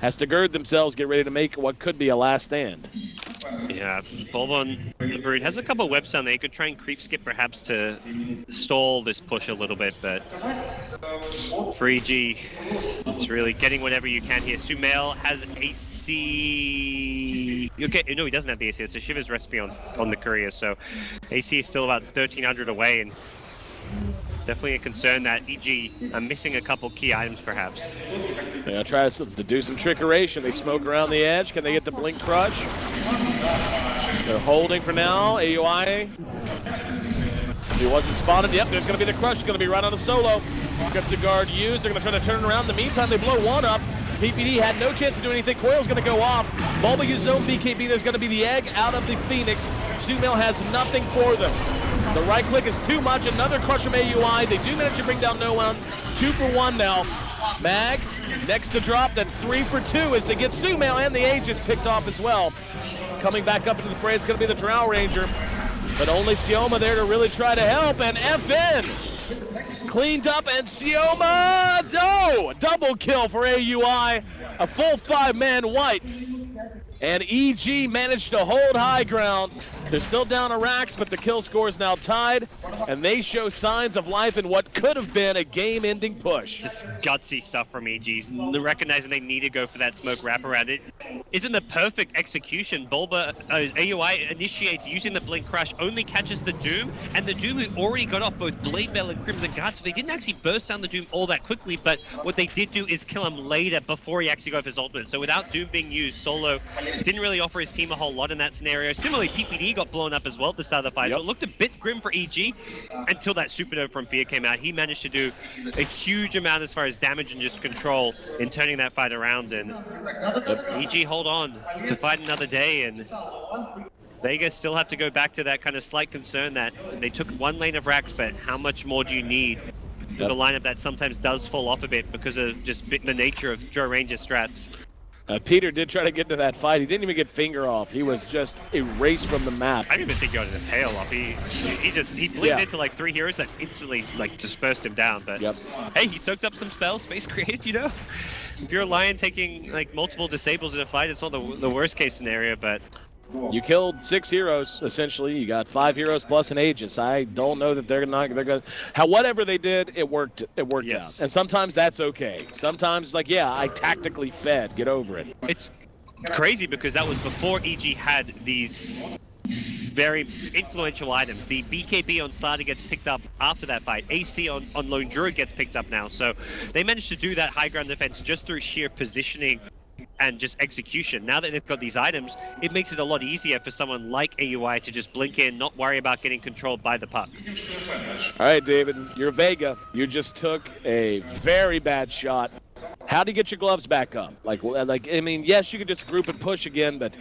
has to gird themselves, get ready to make what could be a last stand. Yeah, Bulbon, the Brood has a couple of webs down there. You could try and creep skip perhaps to stall this push a little bit, but for EG, it's really getting whatever you can here. Sumail has AC... Okay, no, he doesn't have the AC. It's a Shiva's recipe on the courier, so AC is still about 1,300 away, and definitely a concern that EG are missing a couple key items, perhaps. They're going to try to do some trickeration. They smoke around the edge. Can they get the Blink Crush? They're holding for now. AUI. He wasn't spotted. Yep, there's going to be the Crush. It's going to be right on a Solo. Crimson Guard used. They're going to try to turn it around. In the meantime, they blow one up. PPD had no chance to do anything. Coil's going to go off. Bulba used his own BKB. There's going to be the egg out of the Phoenix. Sumail has nothing for them. The right click is too much. Another crush from AUI. They do manage to bring down No One. 2 for 1 now. Mag, next to drop. That's 3 for 2 as they get Sumail and the Aegis picked off as well. Coming back up into the fray, it's going to be the Drow Ranger. But only Sioma there to really try to help. And FN cleaned up, and Sioma, no! Double kill for AUI. A full 5-man wipe. And EG managed to hold high ground. They're still down a Rax, but the kill score is now tied, and they show signs of life in what could have been a game-ending push. Just gutsy stuff from EGs. They're recognizing they need to go for that smoke wraparound. It isn't the perfect execution. Bulba, AUI initiates using the Blink Crush, only catches the Doom, and the Doom who already got off both Blade Bell and Crimson Guard, so they didn't actually burst down the Doom all that quickly, but what they did do is kill him later before he actually got off his ultimate. So without Doom being used, Solo didn't really offer his team a whole lot in that scenario. Similarly, PPD got blown up as well at the start of the fight, so it looked a bit grim for EG until that supernova from Fear came out. He managed to do a huge amount as far as damage and just control in turning that fight around, and EG hold on to fight another day, and Vega still have to go back to that kind of slight concern that they took 1 lane of Rax, but how much more do you need with a lineup that sometimes does fall off a bit because of just the nature of Joe Ranger's strats. Peter did try to get into that fight. He didn't even get finger off. He was just erased from the map. I didn't even think he was a tail off. He blinked into like 3 heroes that instantly like dispersed him down. But hey, he soaked up some spells, space created, you know. If you're a Lion taking like multiple disables in a fight, it's not the worst case scenario, but you killed 6 heroes, essentially. You got 5 heroes plus an Aegis. I don't know that they're gonna whatever they did, it worked out. And sometimes that's okay. Sometimes it's like, yeah, I tactically fed. Get over it. It's crazy because that was before EG had these very influential items. The BKB on Starter gets picked up after that fight. AC on Lone Druid gets picked up now. So they managed to do that high ground defense just through sheer positioning and just execution. Now that they've got these items, it makes it a lot easier for someone like AUI to just blink in, not worry about getting controlled by the puck. All right, David, you're Vega. You just took a very bad shot. How do you get your gloves back up? Like, I mean, yes, you could just group and push again, but,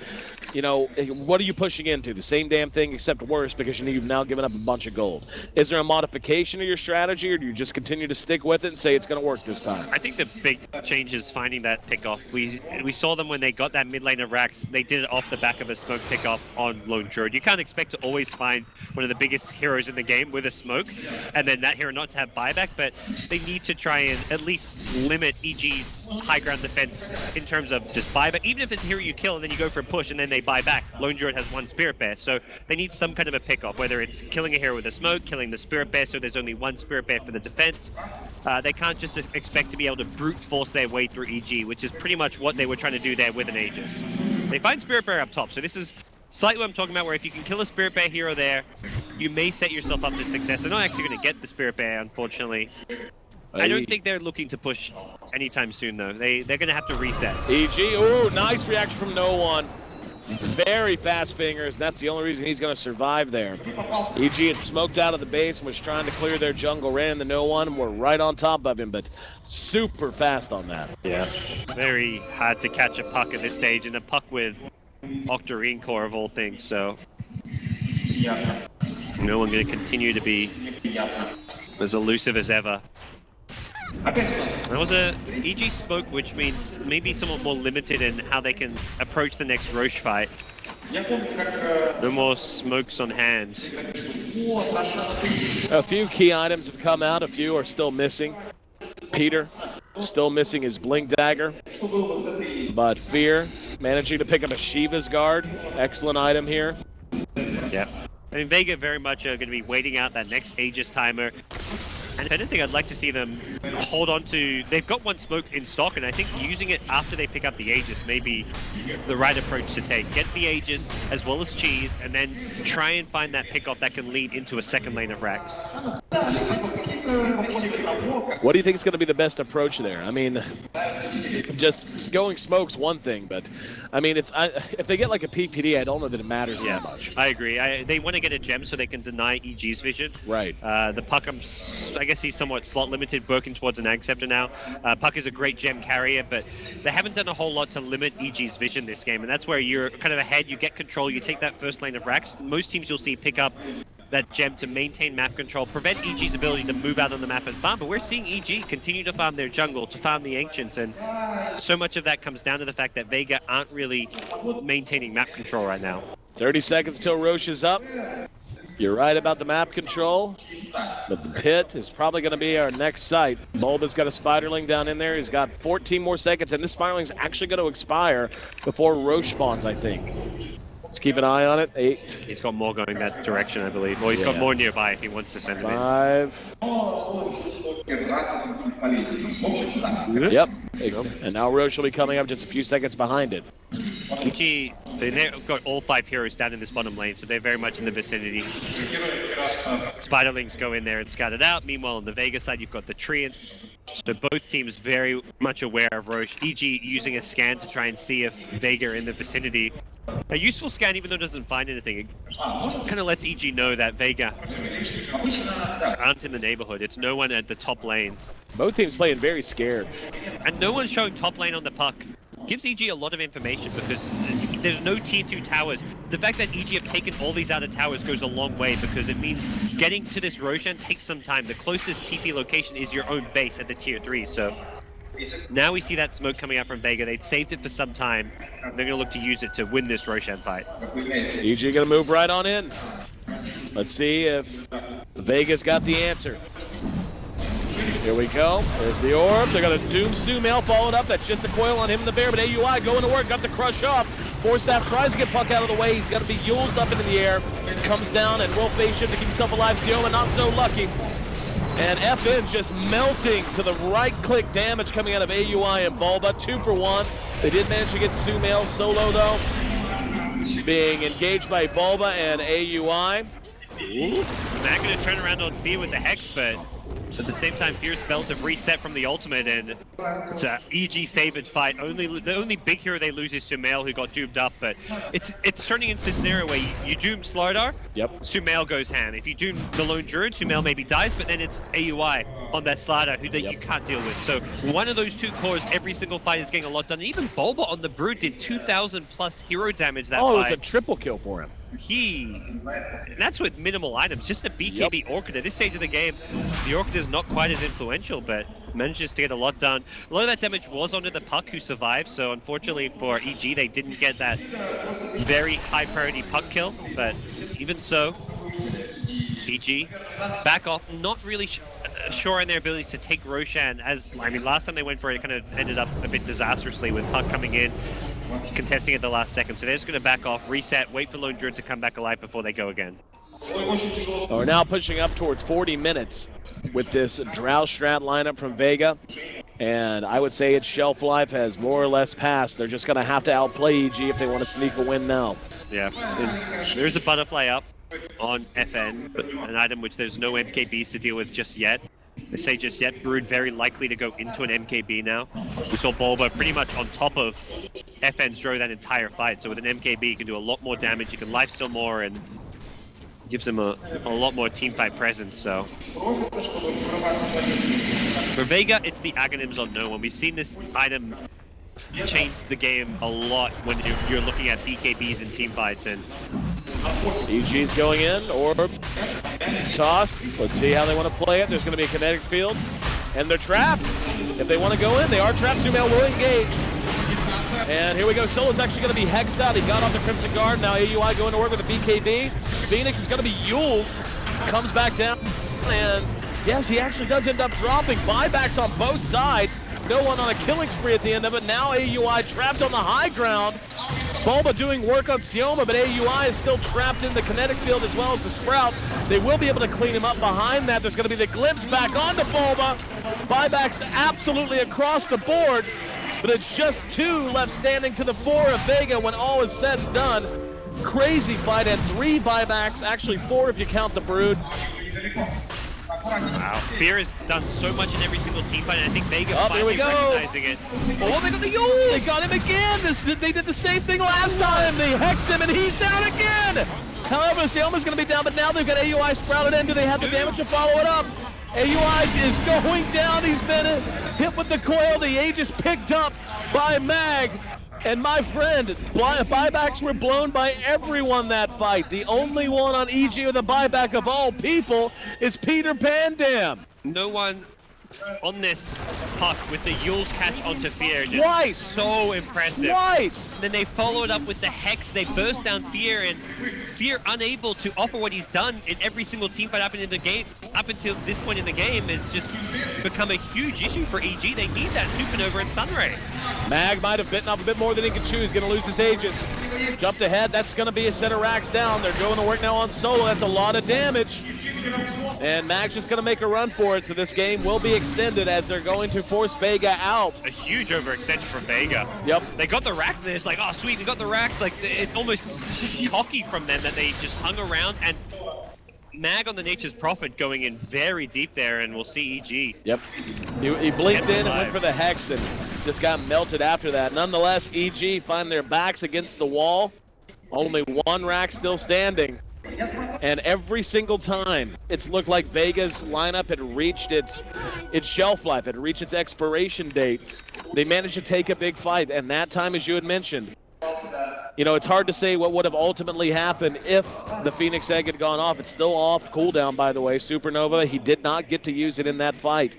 you know, what are you pushing into? The same damn thing, except worse, because you've now given up a bunch of gold. Is there a modification of your strategy, or do you just continue to stick with it and say it's going to work this time? I think the big change is finding that pickoff. We saw them when they got that mid lane of Rax. They did it off the back of a smoke pickoff on Lone Druid. You can't expect to always find one of the biggest heroes in the game with a smoke, and then that hero not to have buyback, but they need to try and at least limit EG's high ground defense in terms of just buyback. Even if it's a hero you kill and then you go for a push and then they buy back, Lone Druid has 1 Spirit Bear, so they need some kind of a pick-off, whether it's killing a hero with a smoke, killing the Spirit Bear so there's only 1 Spirit Bear for the defense. They can't just expect to be able to brute force their way through EG, which is pretty much what they were trying to do there with an Aegis. They find Spirit Bear up top, so this is slightly what I'm talking about, where if you can kill a Spirit Bear hero there, you may set yourself up for success. They're not actually going to get the Spirit Bear, unfortunately. I don't think they're looking to push anytime soon, though. They're going to have to reset. EG, ooh, nice reaction from no one. Very fast fingers. That's the only reason he's going to survive there. EG had smoked out of the base and was trying to clear their jungle, ran into no one, and we're right on top of him, but super fast on that. Yeah. Very hard to catch a puck at this stage, and a puck with Octarine Core of all things, so no one going to continue to be as elusive as ever. That was a EG smoke, which means maybe somewhat more limited in how they can approach the next Roche fight. No more smokes on hand. A few key items have come out, a few are still missing. Peter still missing his Blink Dagger, but Fear managing to pick up a Shiva's Guard. Excellent item here. Yeah. I mean, Vega very much are going to be waiting out that next Aegis timer. And if anything, I'd like to see them hold on to... They've got 1 smoke in stock, and I think using it after they pick up the Aegis may be the right approach to take. Get the Aegis as well as Cheese, and then try and find that pickoff that can lead into a second lane of Rax. What do you think is going to be the best approach there? I mean, just going smoke's one thing, but I mean, if they get like a PPD, I don't know that it matters that much. I agree. They want to get a gem so they can deny EG's vision. Right. The Puck, I guess he's somewhat slot limited, working towards an Ag Scepter now. Puck is a great gem carrier, but they haven't done a whole lot to limit EG's vision this game, and that's where you're kind of ahead. You get control, you take that first lane of Rax. Most teams you'll see pick up that gem to maintain map control, prevent EG's ability to move out on the map and farm, but we're seeing EG continue to farm their jungle, to farm the Ancients, and so much of that comes down to the fact that Vega aren't really maintaining map control right now. 30 seconds till Roche is up. You're right about the map control, but the pit is probably going to be our next site. Bulba's got a Spiderling down in there. He's got 14 more seconds, and this Spiderling's actually going to expire before Roche spawns, I think. Let's keep an eye on it. 8. He's got more going that direction, I believe. Or he's got more nearby if he wants to send him 5. Yep. And now Roche will be coming up just a few seconds behind it. EG, they've got all 5 heroes down in this bottom lane, so they're very much in the vicinity. Spiderlings go in there and scout it out. Meanwhile, on the Vega side, you've got the Treant. So both teams very much aware of Roche. EG using a scan to try and see if Vega are in the vicinity. A useful scan, even though it doesn't find anything, it kind of lets EG know that Vega aren't in the neighborhood. It's no one at the top lane. Both teams playing very scared. And no one showing top lane on the puck gives EG a lot of information because there's no tier 2 towers the fact that EG have taken all these outer towers goes a long way, because it means getting to this Roshan takes some time. The closest TP location is your own base at the tier 3, so now we see that smoke coming out from Vega. They'd saved it for some time, and they're going to look to use it to win this Roshan fight. EG gonna move right on in. Let's see if Vega's got the answer. Here we go. There's the orb. They're gonna doom Sumail, followed up. That's just a coil on him and the bear, but AUI going to work, got the crush off. Force Staff tries to get Puck out of the way. He's got to be Yuled up into the air. Comes down and will face shift to keep himself alive. Sioma not so lucky. And FN just melting to the right-click damage coming out of AUI and Bulba. 2 for 1. They did manage to get Sumail solo though. Being engaged by Bulba and AUI. Mag gonna turn around on Fear with the Hex, but at the same time, Fear's spells have reset from the ultimate, and it's a EG favored fight. The only big hero they lose is Sumail, who got doomed up, but it's turning into this scenario where you doom Slardar, Sumail goes hand. If you doom the Lone Druid, Sumail maybe dies, but then it's AUI on that Slardar who you can't deal with. So one of those two cores, every single fight is getting a lot done. And even Bulba on the Brood did 2,000 plus hero damage that fight. Oh, it was a triple kill for him. And that's with minimal items, just a BKB Orchid. At this stage of the game, the Orchid is not quite as influential, but manages to get a lot done. A lot of that damage was onto the Puck, who survived, so unfortunately for EG, they didn't get that very high priority Puck kill, but even so, EG back off, not really sure on their ability to take Roshan, last time they went for it, it kind of ended up a bit disastrously with Puck coming in, contesting at the last second. So they're just going to back off, reset, wait for Lone Druid to come back alive before they go again. We're now pushing up towards 40 minutes with this Drow Strat lineup from Vega. And I would say its shelf life has more or less passed. They're just going to have to outplay EG if they want to sneak a win now. Yeah, and there's a butterfly up on FN, but an item which there's no MKBs to deal with just yet. They say just yet, Brood very likely to go into an MKB now. We saw Bulba pretty much on top of FN's Dro that entire fight, so with an MKB you can do a lot more damage, you can lifesteal more, and gives him a lot more teamfight presence, so. For Vega, it's the Aghanims on no one. We've seen this item change the game a lot when you're looking at BKBs in teamfights, and EG's going in, orb, tossed. Let's see how they want to play it. There's going to be a kinetic field, and they're trapped. If they want to go in, they are trapped. Sumail will engage. And here we go. Solo's actually going to be hexed out. He got off the Crimson Guard. Now AUI going to work with a BKB. Phoenix is going to be Yuled. Comes back down, and yes, he actually does end up dropping. Buybacks on both sides. No one on a killing spree at the end of it. Now AUI trapped on the high ground. Bulba doing work on Sioma, but AUI is still trapped in the kinetic field as well as the Sprout. They will be able to clean him up behind that. There's going to be the glimpse back onto Bulba. Buybacks absolutely across the board, but it's just 2 left standing to the 4 of Vega when all is said and done. Crazy fight, and 3 buybacks, actually 4 if you count the Brood. Wow, Fear has done so much in every single team fight, and I think Vega finally recognizing it. Oh, they got the Yule! They got him again! They did the same thing last time! They hexed him, and he's down again! However, Sioma's gonna be down, but now they've got AUI sprouted in. Do they have the damage to follow it up? AUI is going down. He's been hit with the coil. The age is picked up by Mag. And my friend, buybacks were blown by everyone that fight. The only one on EG with a buyback of all people is Peter Pandam. No one on this Puck with the Yule's catch onto Fear. Twice! So impressive. Twice! And then they followed up with the Hex. They burst down Fear, and Fear unable to offer what he's done in every single team fight up until this point in the game has just become a huge issue for EG. They need that Supernova and Sunray. Mag might have bitten off a bit more than he can chew. He's going to lose his Aegis. Jumped ahead. That's going to be a set of racks down. They're going to work now on Solo. That's a lot of damage. And Mag's just going to make a run for it, so this game will be extended as they're going to force Vega out. A huge overextension from Vega. Yep. They got the racks, and it's like, oh, sweet, we got the racks. Like, it's almost cocky from them that they just hung around, and Mag on the Nature's Prophet going in very deep there, and we'll see EG. Yep. He blinked in and went for the Hex and just got melted after that. Nonetheless, EG find their backs against the wall. Only 1 rack still standing. And every single time, it's looked like Vega's lineup had reached its shelf life, had reached its expiration date. They managed to take a big fight, and that time, as you had mentioned, you know, it's hard to say what would have ultimately happened if the Phoenix Egg had gone off. It's still off cooldown, by the way. Supernova, he did not get to use it in that fight.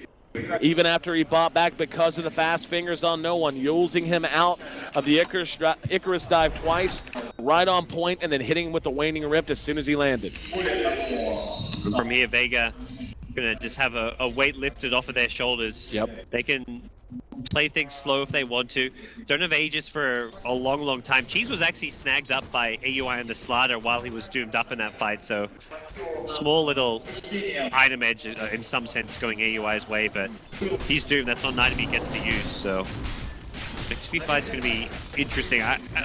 Even after he bought back because of the fast fingers on no one, using him out of the Icarus dive twice, right on point, and then hitting him with the Waning Rift as soon as he landed. And from here, Vega gonna just have a weight lifted off of their shoulders. Yep. They can play things slow if they want to. Don't have Aegis for a long time. Cheese was actually snagged up by AUI and the Slaughter while he was doomed up in that fight, so small little item edge in some sense going AUI's way, but he's doomed. That's not an item he gets to use, so next few fights going to be interesting.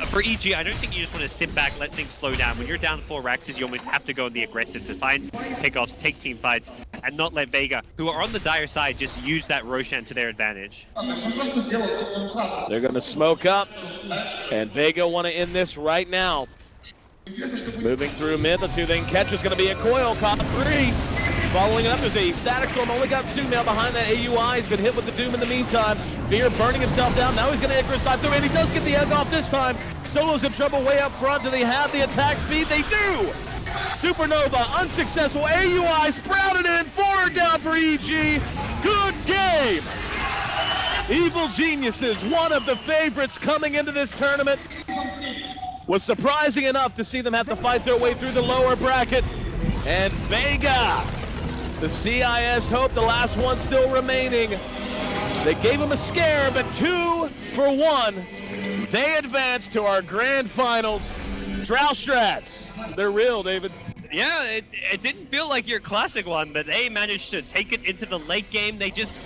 For EG, I don't think you just want to sit back, let things slow down. When you're down 4 Raxes, you almost have to go on the aggressive to find pickoffs, take team fights, and not let Vega, who are on the dire side, just use that Roshan to their advantage. They're going to smoke up, and Vega want to end this right now. Moving through mid, let's see who they can catch. Is going to be a coil caught 3. Following up, there's a Static Storm, only got Stu now behind that AUI. He's been hit with the Doom in the meantime. Fear burning himself down. Now he's going to Icarus dive through, and he does get the egg off this time. Solo's in trouble way up front. Do they have the attack speed? They do! Supernova, unsuccessful. AUI sprouted in. 4 down for EG. Good game! Evil Geniuses, one of the favorites coming into this tournament. Was surprising enough to see them have to fight their way through the lower bracket. And Vega, the CIS hope, the last one still remaining. They gave him a scare, but 2 for 1. They advance to our grand finals. Strats, they're real, David. Yeah, it didn't feel like your classic one, but they managed to take it into the late game. They just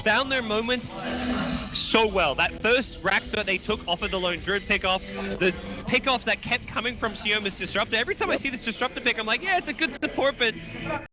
found their moments so well. That first Rax that they took off of the lone Druid pickoff, the pickoff that kept coming from Sioma's Disruptor. Every time I see this Disruptor pick, I'm like, yeah, it's a good support, but